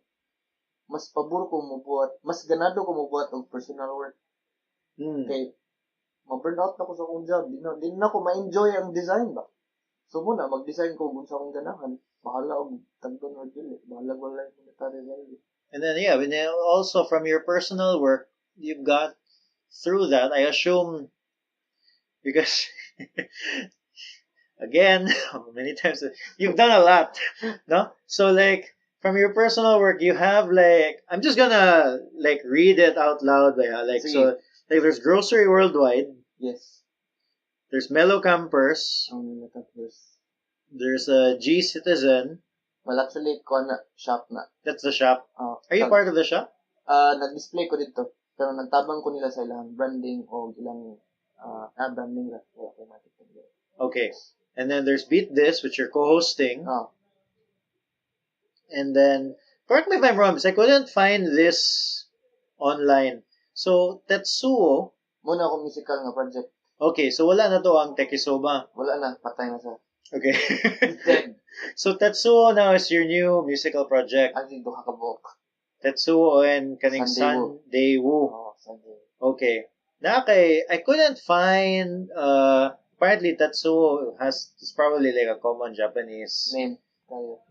mas pabor ko mobuhat, mas ganado ko mobuhat og personal work. Kay ma-burn out na ko sa akong job. Di na ko ma-enjoy ang design ba. So muna mag-design ko kung sa akong ganahan. Bahala og tagton or dili. Bahala wala yung monetary value. And then also from your personal work, you've got through that, I assume, because again, many times you've done a lot, no? So like from your personal work, you have like I'm just gonna like read it out loud, so like there's Grocery Worldwide. Yes. There's Mellow Campers. There's a G Citizen. Well, actually, shop na. That's the shop. Are you part of the shop? Nag-display ko dito. Pero nagtabang ko nila sa ilang branding o ilang branding. Okay. And then there's Beat This, which you're co-hosting. And then, correct me if I'm wrong, because I couldn't find this online. So, Tetsuo. Muna akong musical nga project. Okay, so wala na to ang Tekisoba. Wala na, patay na siya. Okay. So Tetsuo now is your new musical project. Actually, duha ka book. Tetsuo and kaning Sunday Woo. Sunday. Okay. I couldn't find apparently Tetsuo is probably like a common Japanese name.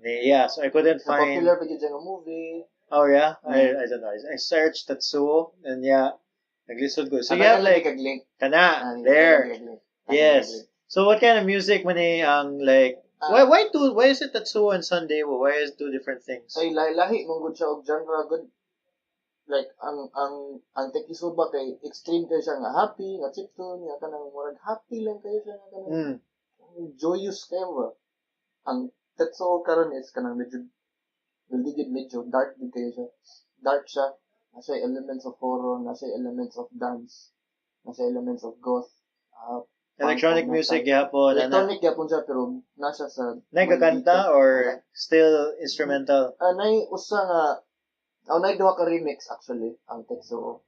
Yeah, so I couldn't find popular pag yung movie. Oh yeah? I don't know. I searched Tetsuo and yeah, naglisod ko. So you have like kana there. Yes. So what kind of music man ang like why is it Tetsuo and Sunday? Why is two different things? Ay lahi mong good siya og genre good. Like ang Tekisoba kay extreme kay siya nga happy, nga chiptune, nga kanang murag happy lang kayo siya nga kanang joyous kayo ba. Ang Tetsuo karon is kanang medyo dark din kayo siya. Dark siya. Nasa elements of horror, nasa elements of dance, nasa elements of goth. Electronic music yapon. Electronic yapon siya pero nasa sa nagkakanta or still instrumental? Nay usa nga nay duha ka remix actually ang Tetsuo.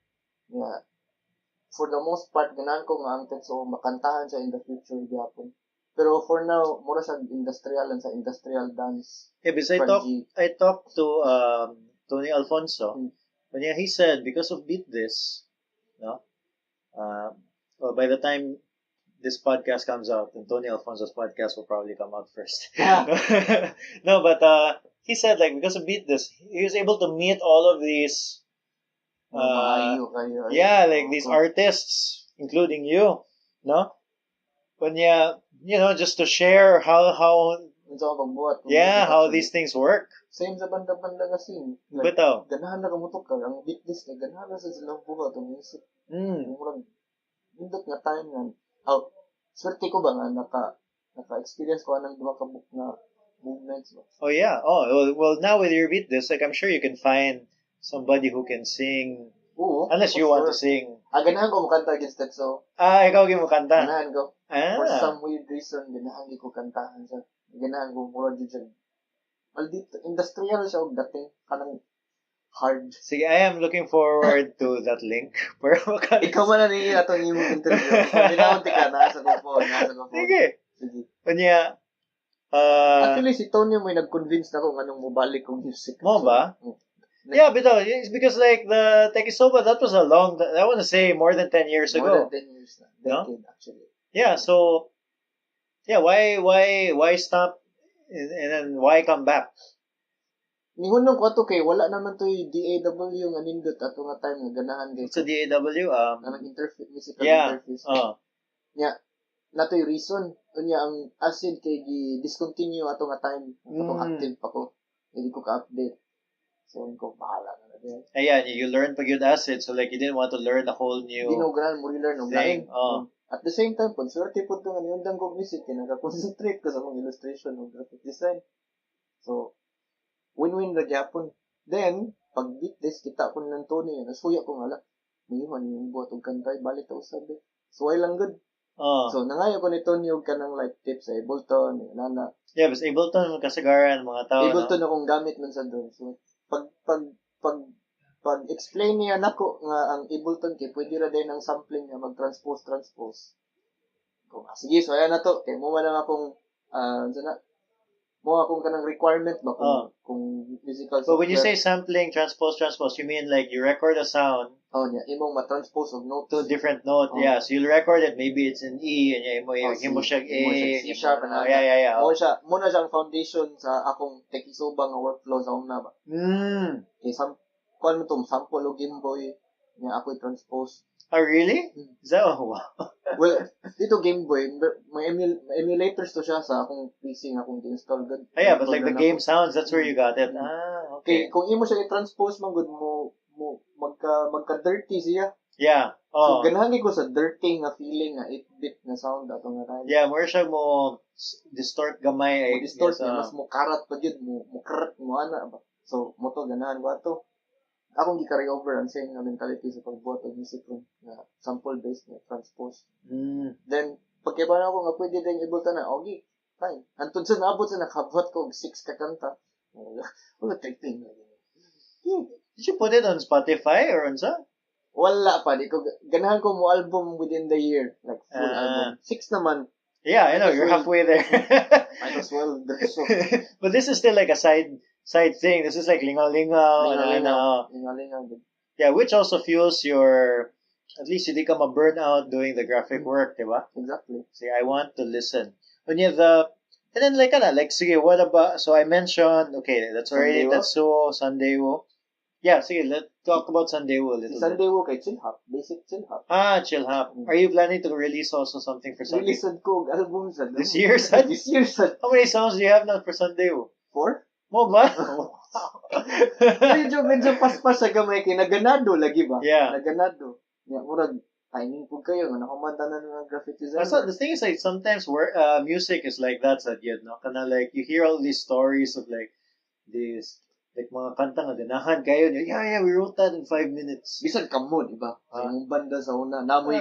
Yeah. for the most part, ganahan ko nga ang so makantahan siya in the future gyapon. Pero for now, mura siya industrial and sa industrial dance. Yeah, because I talked to Tony Alfonso. When he said because of Beat This, no, well, by the time this podcast comes out, and Tony Alfonso's podcast will probably come out first. No, but he said like because of Beat This, he was able to meet all of these. Yeah, like these artists, including you, no? When just to share how these things work. Same sa banda-banda nga scene. Like, Bitaw. ganahan na kamutok ka. Ang beat this na ganahan na sa silang buhat ang music. Murag, hindot nga time nga. Swerte ko ba nga naka-experience ko anang duha ka book na movements. Oh yeah. Oh, well now with your beat this, like I'm sure you can find somebody who can sing. Oo, unless you want to sing. Ganahan ko mukanta against that so. Ikaw mo kanta. Ganahan ko. For some weird reason, ganahan ko kantahan siya. Ganahan ko mura dyan. Maldito, industrial siya og dating kanang hard. Sige, I am looking forward to that link. Ikaw man na niya atong imong interview. Binaunti ka, nasa ko po. Sige. Kanya, actually, si Tony may nag-convince na kung anong mubalik kong music. Mo ba? Yeah, but it's because like the Tekisoba, that was I want to say more than 10 years ago. More than 10 years na. Decade, actually. Yeah, so, yeah, why stop and then why come back? Nihunong ko ato kay wala naman to DAW nga nindot ato nga time nga ganahan kay. So DAW ang interface musical interface. Yeah. Nato yung reason unya ang acid kay discontinue ato nga time ato active pa ko. Hindi ko ka-update. So ko bahala na din. Ayan, you learned pag yun acid so like you didn't want to learn a whole new ganahan mo learn og thing. At the same time, pag swerte po ito nga niundang ko music, nag-concentrate ko sa mga illustration o graphic design. So, win-win na gyapon. Then, pag beat this, kita ko ng Tony, nasuya ko nga lang, mayroon yung buhat og kantay, balik ta usabi. So, I lang good. So, nangayo ko ni Tony og kanang like tips sa Ableton, nana. Yeah, but Ableton, kasagaran, mga tao. Ableton akong gamit man sa doon. So, pag-explain niya nako nga ang Ableton kay pwede ra din ang sampling nga mag-transpose. Sige, so ayan na to. Kay mo man lang akong mo akong kanang requirement ba kung musical software. But when you say sampling, transpose, you mean like you record a sound. Yeah, imong ma-transpose og notes to a different note. Yeah, so you'll record it, maybe it's in E and himo siya A. C sharp na. Yeah. Mo na siyang foundation sa akong Tekisoba nga workflow sa una ba. Okay, kung mo itong sample o Game Boy nga ako'y transpose. Oh, really? Is that wow? Well, dito Game Boy, may emulators to siya sa akong PC nga akong install. Yeah, but like the game sounds, that's where you got it. Okay. Kung imo siya i-transpose, man good mo magka-dirty siya. Yeah. So, ganahan ko sa dirty nga feeling nga 8-bit nga sound ato nga tayo. Yeah, more siya mo distort gamay. Distort mas mo karat pa yun, mo karat mo ana ba. So, mo to ganahan ko ato. Akong gi-carry over ang same nga mentality sa pagbuhat og music room nga sample-based nga transpose. Then, pagkiba na ako nga pwede din Ableton na, okay, fine. Antod sa naabot sa nakabuhat ko og 6 ka kanta. Wala typing na. Did you put it on Spotify or on sa? Wala pa. Ganahan ko mo album within the year. Like, full album. 6 naman. Yeah, I know. You're halfway there. Might as well. But this is still like a side thing. This is like lingaw. Yeah, which also fuels your, at least you become a burnout doing the graphic work, diba? Exactly. See, I want to listen. When you have and then like sige, what about, so I mentioned, okay, that's already, Tetsuo, Sandae-wo. Yeah, sige, let's talk about Sandae-wo a little bit. Sandae-wo kay Chill Hop, basic Chill Hop. Chill Hop. Are you planning to release also something for Sandae-wo? Release ko album sa this year, son? This year, son. How many songs do you have now for Sandae-wo? 4? Mo ba? medyo paspas sa gamay kay naganado lagi ba? Yeah. Naganado. Yeah, murag timing po kayo nga nakamanta na ng graphic design. So the thing is like sometimes music is like that sa yun, no? Kana like you hear all these stories of like this like mga kanta nga ganahan kayo. Yeah, we wrote that in 5 minutes. Bisan kamo, di ba? Sa imong banda sa una, namoy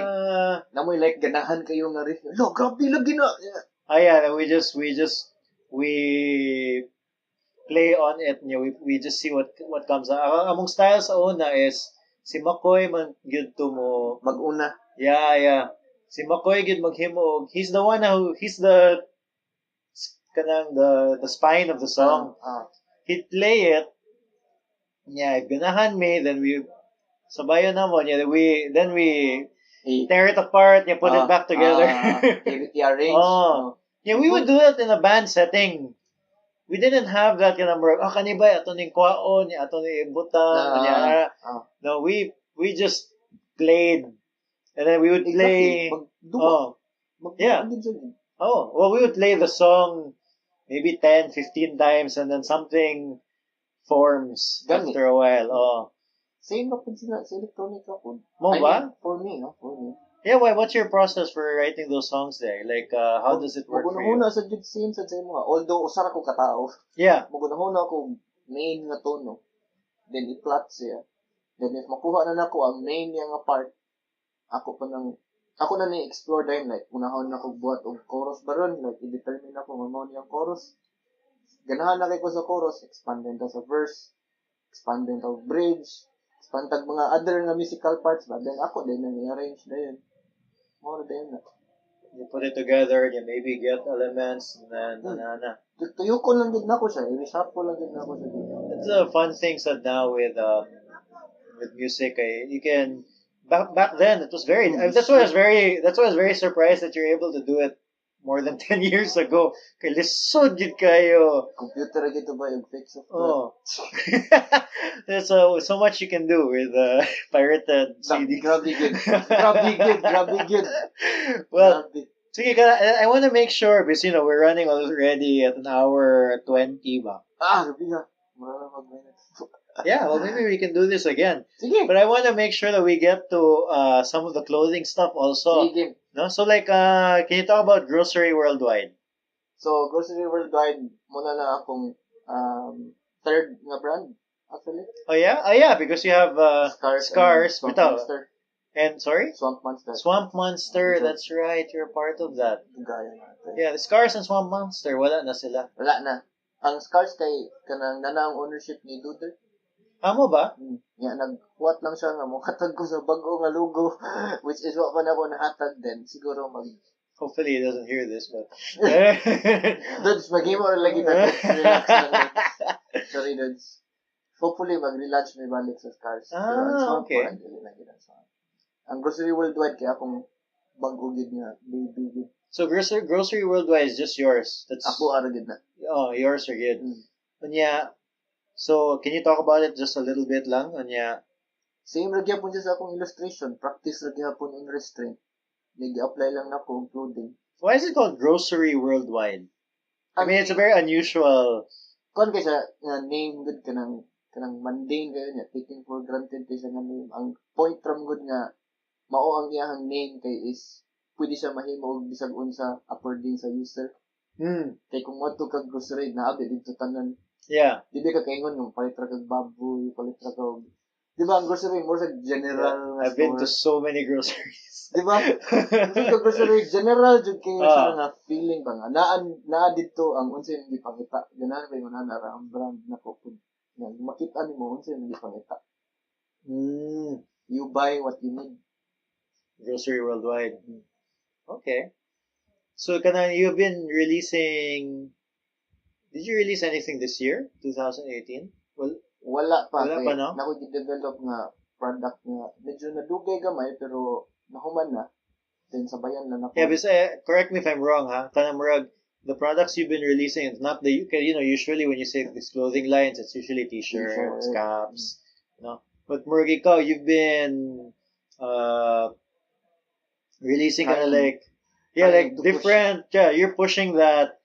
like ganahan kayo nga riff. Lo, grabe lagi na. Yeah, we play on it, we just see what comes out. Among styles sa una is si Makoy man gyud to mo mag-una. Yeah. Si Makoy gid maghimo. He's the one he's the spine of the song. He'd play it. Yeah, ganahan me. Then we sabayan naman. Yeah, then we tear it apart. Yeah, put it back together. I-arrange. Oh. Yeah, we would do it in a band setting. We didn't have that kind of kanibay ato ning kwaon, ato ni butang, no, we just played, and then we would play. Yeah. Well, we would play the song maybe 10, 15 times, and then something forms after a while. Same na po sila sa electronica po. Mo ba? For me. Yeah, what's your process for writing those songs there? Like, how does it work for you? Magunahuna sa jud same sa mo. Although usara ko katao. Yeah. Magunahuna ko main nga tono. Then i-plot siya. Then if makuha na nako ang main niya nga part, ako na ni-explore din, like, unahon na ko buhat og chorus baron, like, i-determine na ko ano niyang chorus. Ganahan na kay ko sa chorus, expand din sa verse, expand din sa bridge, expand tag mga other nga musical parts ba, then ako din na i-arrange na yun. More din na. You put it together, you maybe get elements, and then, Tuyo ko lang din na ko siya, i-reshuffle lang din na ko siya. It's a fun thing said now with music. You can back then it was very. That's why I was very surprised that you're able to do it more than 10 years ago. Kay lisod gid kayo. Computer gito ba yung fix of There's so much you can do with pirated CDs. Grabe good. Well, sige, I want to make sure because we're running already at an hour 20 ba. Grabe nga. Yeah, well, maybe we can do this again. Sige. But I want to make sure that we get to some of the clothing stuff also. Sige. No, so like, can you talk about Grocery Worldwide? So Grocery Worldwide, muna na akong third nga brand actually. Oh yeah, because you have Scars, Swamp Monster. And sorry, Swamp Monster. Swamp Monster. That's right, you're a part of that. Gaya natin. Yeah, the Scars and Swamp Monster, wala na sila. Wala na. Ang Scars kay kanang nanang ownership ni Duder. Amo ba? Yeah, nagkuhat lang siya nga mukhatag ko sa bago nga logo, which is what man ako nahatag din. Siguro Hopefully he doesn't hear this, but Dudes, mag-game or lagi tayo. Relax lang. Sorry, Dudes. Hopefully mag-relaunch may balik sa Scars. Okay. Ang Grocery Worldwide kaya akong bago gid nga baby gid. So Grocery Worldwide is just yours. That's ako ara gid na. Oh, yours are good. Unya, so can you talk about it just a little bit lang? Unya, same ra gyapon sa akong illustration, practice ra gyapon on restraint. Nag-apply lang na ko clothing. Why is it called Grocery Worldwide? I mean, it's a very unusual. Kon kay sa name good kanang mundane kayo niya, taking for granted kay sa name. Ang point from good nga mao ang iyang name kay is pwede siya mahimo og bisag unsa according sa user. Kay kung mo to kag grocery na abi dito tanan. Yeah. Di ba ka kaingon ng palitra kag baboy, palitra kag di ba ang grocery more sa general I've been to so many groceries. Di ba? Sa grocery general jud kay sa nga feeling ba nga naa dito ang unsa yung gipangita. Ganahan ba yung nara ang brand na ko pud. Nga makita nimo unsa yung gipangita. You buy what you need. Grocery Worldwide. Okay. So you've been releasing. Did you release anything this year, 2018? Well, wala pa. Wala pa, no? Nako gi-develop nga product nga medyo nadugay gamay pero nahuman na. Then sabayan na nako. Yeah, but correct me if I'm wrong, ha? Kanang murag, the products you've been releasing, it's not usually when you say these clothing lines, it's usually t-shirts, caps, no? But murag ikaw, you've been releasing kind of like different. Yeah, you're pushing that,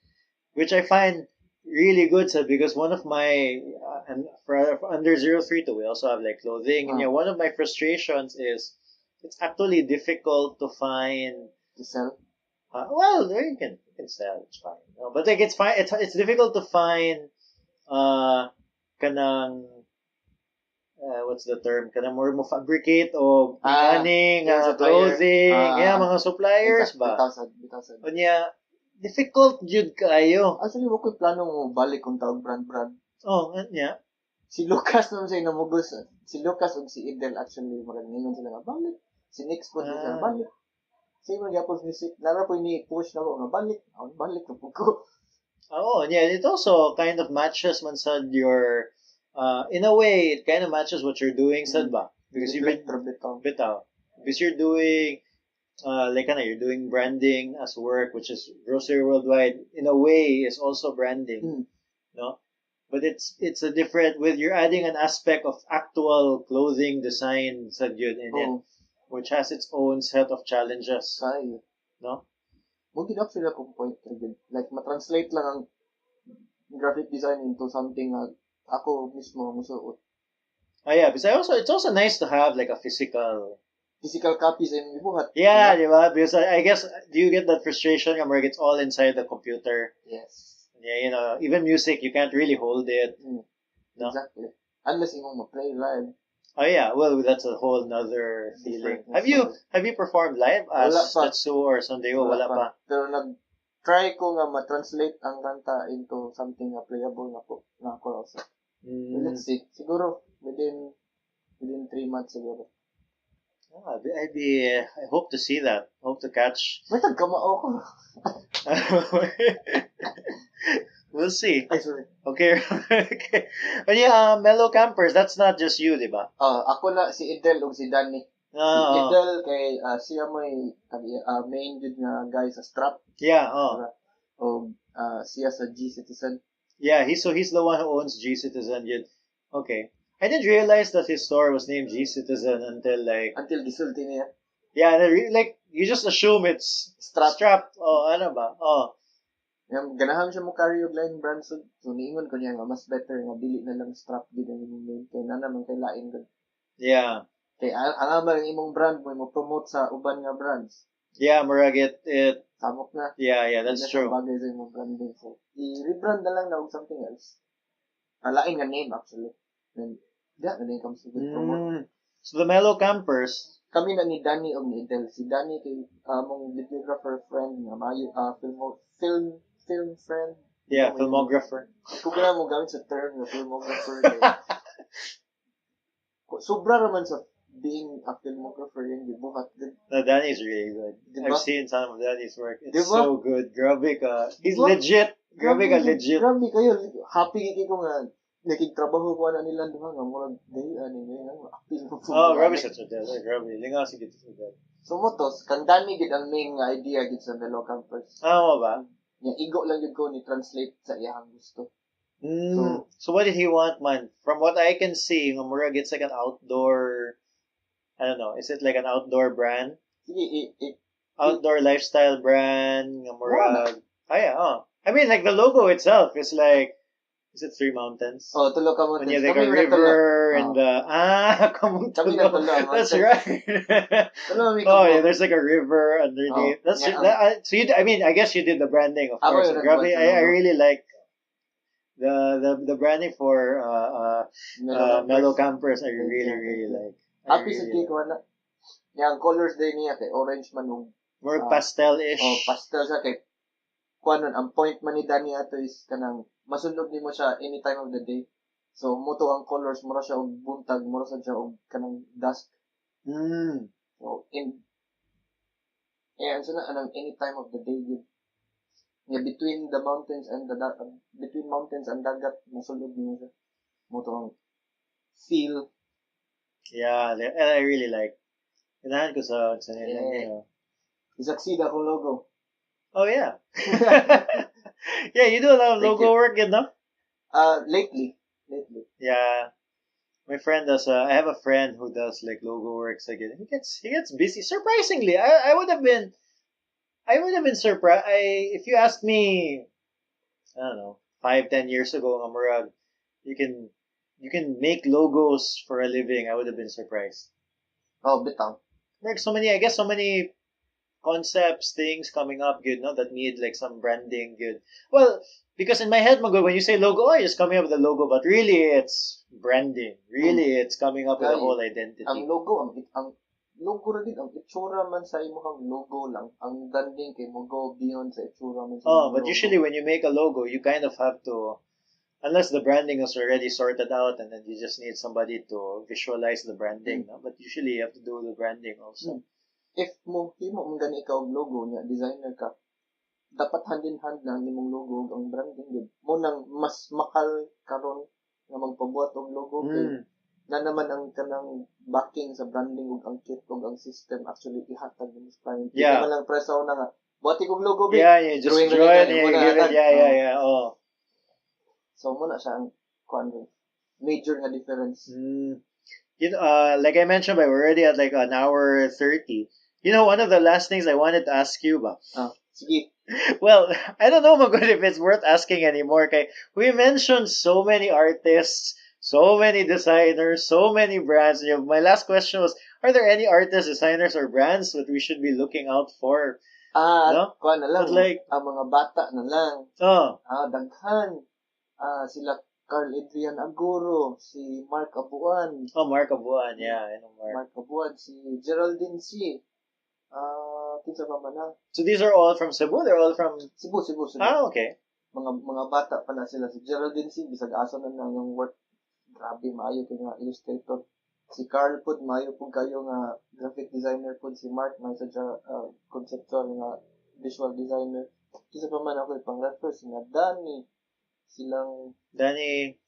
which I find really good. So because one of my and for under 032, we also have like clothing. And one of my frustrations is it's actually difficult to find to sell. Well, you can sell. It's fine. No, but like it's fine. It's difficult to find kanang what's the term? Kanang more mo fabricate o planning, clothing, mga suppliers ba? Bitasan. Unya, difficult jud kayo. Actually, mo ko plano mo balik kung tawag brand. Oh, nya. Si Lucas naman siya namugos. Si Lucas ug si Idel actually magalingon sila nga balik. Si Nix po din siya, Ah. balik. Same lang yapon music. Nara po ini-push na ko, nga balik na po ko. Oh, yeah, it also kind of matches man sad your in a way it kind of matches what you're doing sad ba? Because you've been bitaw. Because you're doing like you're doing branding as work, which is grocery worldwide. In a way, is also branding, no? But it's a different with you're adding an aspect of actual clothing design sa yun in it, which has its own set of challenges, Kaya. no? Mungkin ako sila kung point again. Like, matranslate lang ang graphic design into something na ako mismo musuot. Oh yeah, because it's also nice to have like a physical Copy sa imong gibuhat. Yeah, di ba? Because I guess do you get that frustration where it's all inside the computer? Yes. Yeah, you know, even music you can't really hold it. No? Exactly. Unless imong ma-play live. Oh yeah, well that's a whole nother feeling. Have you performed live as Tetsuo or Sandeo? Wala pa. Pero nag-try ko nga ma-translate ang kanta into something na playable na po na ako also. Let's see. Siguro within 3 months siguro. I hope to see that. Hope to catch. May tagkamao ko. We'll see. Ay, sorry. Okay. Okay. But yeah, Mellow Campers, that's not just you, di ba? Ako na si Edel o si Danny. Si Edel kay siya may main jud nga guy sa Strap. Yeah, O siya sa G Citizen. Yeah, he's the one who owns G Citizen. Okay. I didn't realize that his store was named G Citizen until gisulti niya. Yeah, you just assume it's Strap. Oh, ano ba? Oh. Yung ganahan siya mo carry og line brand so niingon ko niya nga mas better nga dili na lang Strap gid ang imong name kay nana man kay lain gud. Yeah. Kay ang amang imong brand mo promote sa uban nga brands. Yeah, murag it samok na. Yeah, that's true. Bagay sa imong branding so i-rebrand na lang na og something else. Lain nga name actually. And that na din comes to promote. So the Mellow Campers, kami na ni Danny og ni Edel. Si Danny kay among videographer friend nga maayo film friend. Yeah, filmographer. Kung mo gamit sa term na filmographer. Sobra naman sa being a filmographer yung gibuhat. No, Danny's really good. Diba? I've seen some of Danny's work. It's Diba? so good. Grabe ka. He's Diba? legit. Grabe ka legit. Grabe kayo. Happy ko nga nakiktrabaho ko na nila diba nga murag gayaan nga apil mo. Grabe sa Chadel. Grabe. Lingaw si Gito Chadel. So mo to, kang Danny gid ang main nga idea gid sa Mellow Campers. Mo ba? Nga igo lang yun ko ni translate sa iyang gusto. So what did he want, man? From what I can see, murag it's like an outdoor, I don't know, is it like an outdoor brand? Sige, outdoor lifestyle brand, murag. I mean, like the logo itself is like, is it Three Mountains? Tulo ka mo. When you like a river and kamong tulo. That's right. Yeah, there's like a river underneath. That's so I guess you did the branding, of course. Grabe, I really like the branding for Mellow Campers. I really like. Happy sa ko na. Yang colors day niya kay orange man more pastel-ish. Pastel siya kay kuanon ang point man ni Danny ato is kanang masunod nimo siya any time of the day. So moto ang colors mura siya og buntag, mura siya og kanang dusk. So so na anang any time of the day yun. Yeah, between mountains and dagat masulod nimo siya. Moto ang feel. Yeah, and I really like. Inahan ko sa nila.Isucceed akong logo. Oh yeah. Yeah, you do a lot of logo work, you know? Lately. Yeah. My friend does I have a friend who does like logo works again. He gets busy. Surprisingly, I would have been surprised. If you asked me, I don't know, 5-10 years ago, Murag, you can make logos for a living. I would have been surprised. Oh, bitaw. Like so many concepts, things coming up, good, no? That need like some branding, good. Well, because in my head, when you say logo, you're just coming up with a logo, but really it's branding. Really, it's coming up with a whole identity. Ang logo, ang logo ra gid ang itsura man sa imong logo lang. Ang branding kay mo go beyond sa itsura man sa but usually when you make a logo, you kind of have to Unless the branding is already sorted out and then you just need somebody to visualize the branding. No? But usually you have to do the branding also. If mo gani ikaw og logo niya, designer ka, dapat hand in hand na ang imong logo ug ang branding gid. Mo nang mas makal karon nga magpabuhat og logo kay na naman ang kanang backing sa branding ug ang kit ug ang system actually ihatag mo sa client. Yeah. Di man lang presaw na nga buhat kog logo big. Yeah, you just Drawing draw na it yun, and you give it. Yeah. Oh. So mo na siya ang kuan major nga difference. You know, like I mentioned, but we're already at like an hour 30. You know, one of the last things I wanted to ask you about. Sige. Well, I don't know, Magod, if it's worth asking anymore. Kay we mentioned so many artists, so many designers, so many brands. You know, my last question was, are there any artists, designers, or brands that we should be looking out for? No? Kuan na lang. But like, ang mga bata na lang. Daghan. Sila Carl Adrian Aguro, si Mark Abuan. Oh, Mark Abuan, yeah, I know Mark. Mark Abuan, si Geraldine C. Kinsa pa man na? So these are all from Cebu? They're all from... Cebu. Okay. Mga bata pa na sila. Si Geraldine C, bisag asa na lang yung work. Grabe, maayo kayo nga illustrator. Si Carl Pud, maayo po kayo nga graphic designer po. Si Mark, may sadya conceptual nga visual designer. Kinsa pa man ako ipang-refer. Si Danny. Silang... Danny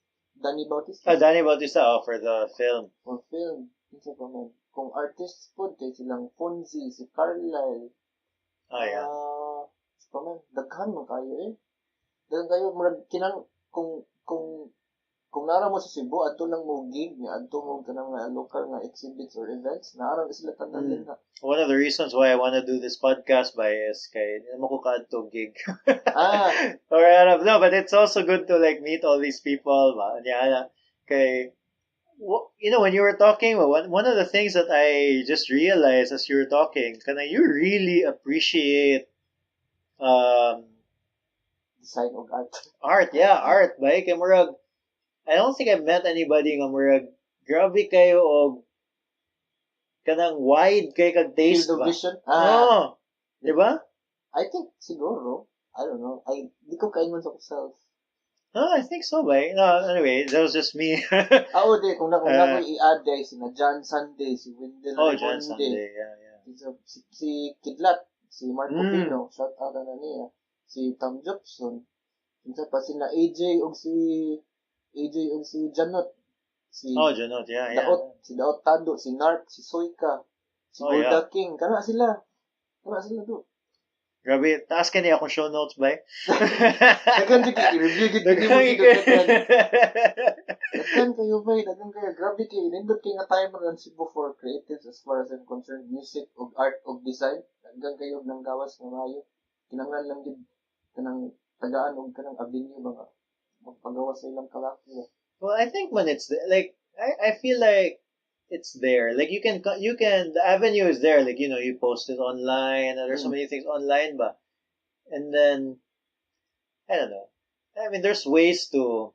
Bautista. Danny Bautista, for the film. For film. Kinsa pa man. Kung artists po, kay silang Fonzie, si Carlisle. Yeah. Pa man, daghan mo kayo eh. Daghan kayo, murag, kung nara mo sa Cebu, adto lang mo gig, adto mo ka ng local nga exhibits or events, nara sila tandan na. One of the reasons why I want to do this podcast is kay hindi mo ko kaadto gig. Or no, but it's also good to like meet all these people. Kay, you know, when you were talking, one of the things that I just realized as you were talking, you really appreciate design of art. Art. Kay murag, I don't think I've met anybody nga murag grabe kayo og kanang wide kay kag taste ba? Vision. Di ba? I think siguro. I don't know. Di ko kaingon sa self. I think so, ba? No, anyway, that was just me. Di. Kung na ko i-add day, si John Sunday, si Wendell John Sunday, yeah. Si Kidlat, si Marco Pino, shout out na niya. Si Tom Jobson. Kinsa pa sila AJ og si Janot. Janot, yeah. Si Daot Tado, si Narc, si Soika, si Golda King. Kana sila do. Grabe, taas ka niya akong show notes, ba? Dagan i-review gid mo Dagan kayo. Grabe kayo. Nindot kayo nga timer ng Cebu for creatives as far as I'm concerned. Music, og art, og design. Dagan kayo ng gawas nga mayo. Kinanglan lang gid kanang tagaan og kanang avenue mga magpagawa sa ilang kalaki. Well, I think when it's like I feel like it's there. Like you can the avenue is there. Like, you know, you post it online and there's so many things online, but and then I don't know. I mean, there's ways to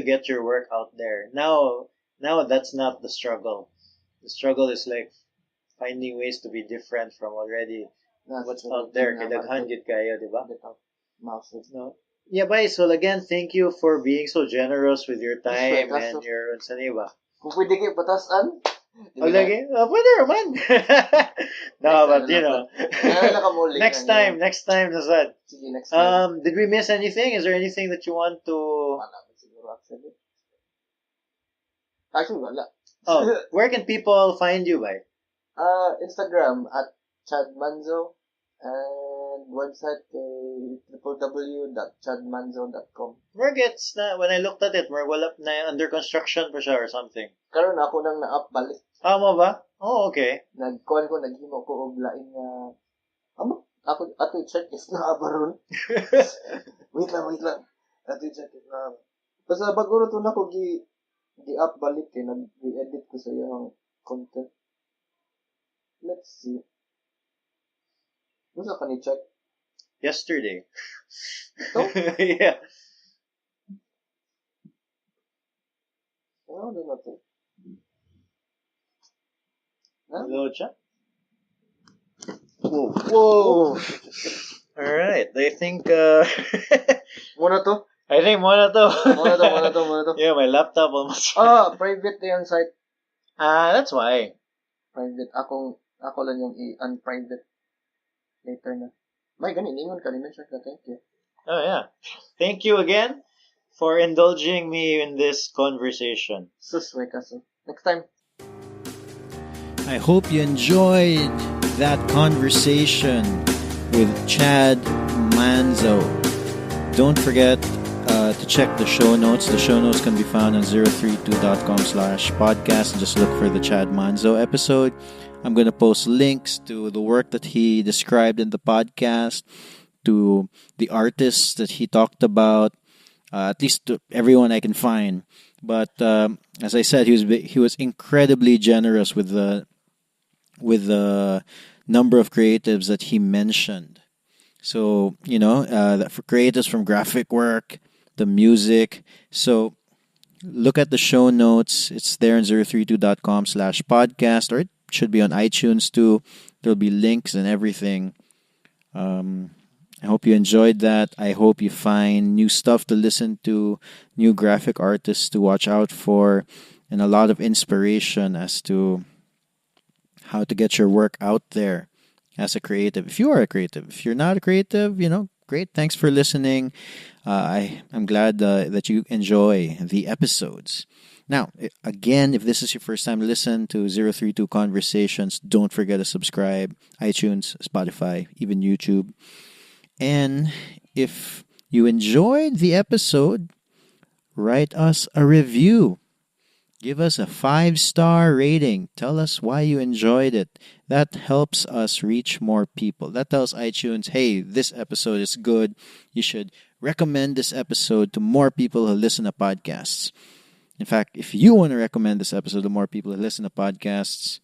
get your work out there. Now that's not the struggle. The struggle is like finding ways to be different from already what's out there. Kaya daghan gid kayo, di ba? No. Yeah, bye. So again, thank you for being so generous with your time and your saniba. Kung pwede kayo batasan. Lagi? Pwede naman. No, but you know. Next time, Nazad. Sige, next time. Did we miss anything? Is there anything that you want to... Actually, wala. Where can people find you, by? Instagram at Chad Manzo. And website www.chadmanzo.com. When I looked at it, wala na under construction pa siya or something. Karon ako nang na-up balik. Mo ba? Oh, okay. Naghimo ko og laing ako check is na abaron. wait lang. Ato check is na. Basta bago to na ko gi-up balik kay nag-edit ko sa iyang content. Let's see. Masa ka ni-check? Yesterday. Ito? Yeah. Ano na ito? Hello, chat. Whoa. Alright, I think... Muna to? I think muna to. Muna to. Yeah, my laptop almost. Private na yung site. That's why. Private. Ako lang yung i-unprivate later na. May ganun, ingon ka, mention ka, thank you. Oh, yeah. Thank you again for indulging me in this conversation. Susway ka, so. Next time. I hope you enjoyed that conversation with Chad Manzo. Don't forget to check the show notes. The show notes can be found on 032.com/podcast. Just look for the Chad Manzo episode. I'm going to post links to the work that he described in the podcast, to the artists that he talked about, at least to everyone I can find. But as I said, he was incredibly generous with the number of creatives that he mentioned. So, for creatives from graphic work, the music. So, look at the show notes. It's there on 032.com/podcast, or it should be on iTunes too. There'll be links and everything. I hope you enjoyed that. I hope you find new stuff to listen to, new graphic artists to watch out for, and a lot of inspiration as to how to get your work out there as a creative. If you are a creative, if you're not a creative, great. Thanks for listening. I'm glad that you enjoy the episodes. Now, again, if this is your first time to listen to 032 Conversations, don't forget to subscribe. iTunes, Spotify, even YouTube. And if you enjoyed the episode, write us a review. Give us a 5-star rating. Tell us why you enjoyed it. That helps us reach more people. That tells iTunes, hey, this episode is good. You should recommend this episode to more people who listen to podcasts. In fact, if you want to recommend this episode to more people who listen to podcasts,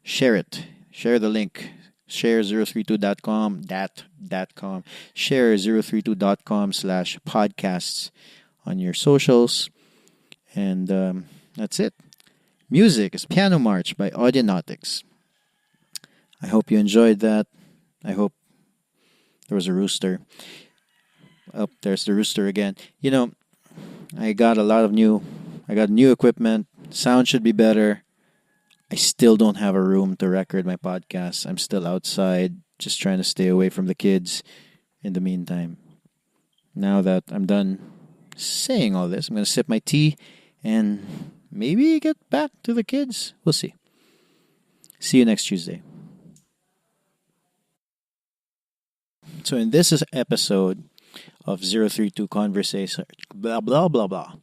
share it. Share the link. Share 032.com. Share 032.com/podcasts on your socials. And that's it. Music is Piano March by Audionautics. I hope you enjoyed that. I hope there was a rooster. Oh, there's the rooster again. I got new equipment. Sound should be better. I still don't have a room to record my podcast. I'm still outside, just trying to stay away from the kids in the meantime. Now that I'm done saying all this, I'm going to sip my tea and maybe get back to the kids. We'll see. See you next Tuesday. So in this episode of 032 Conversation, blah, blah, blah, blah.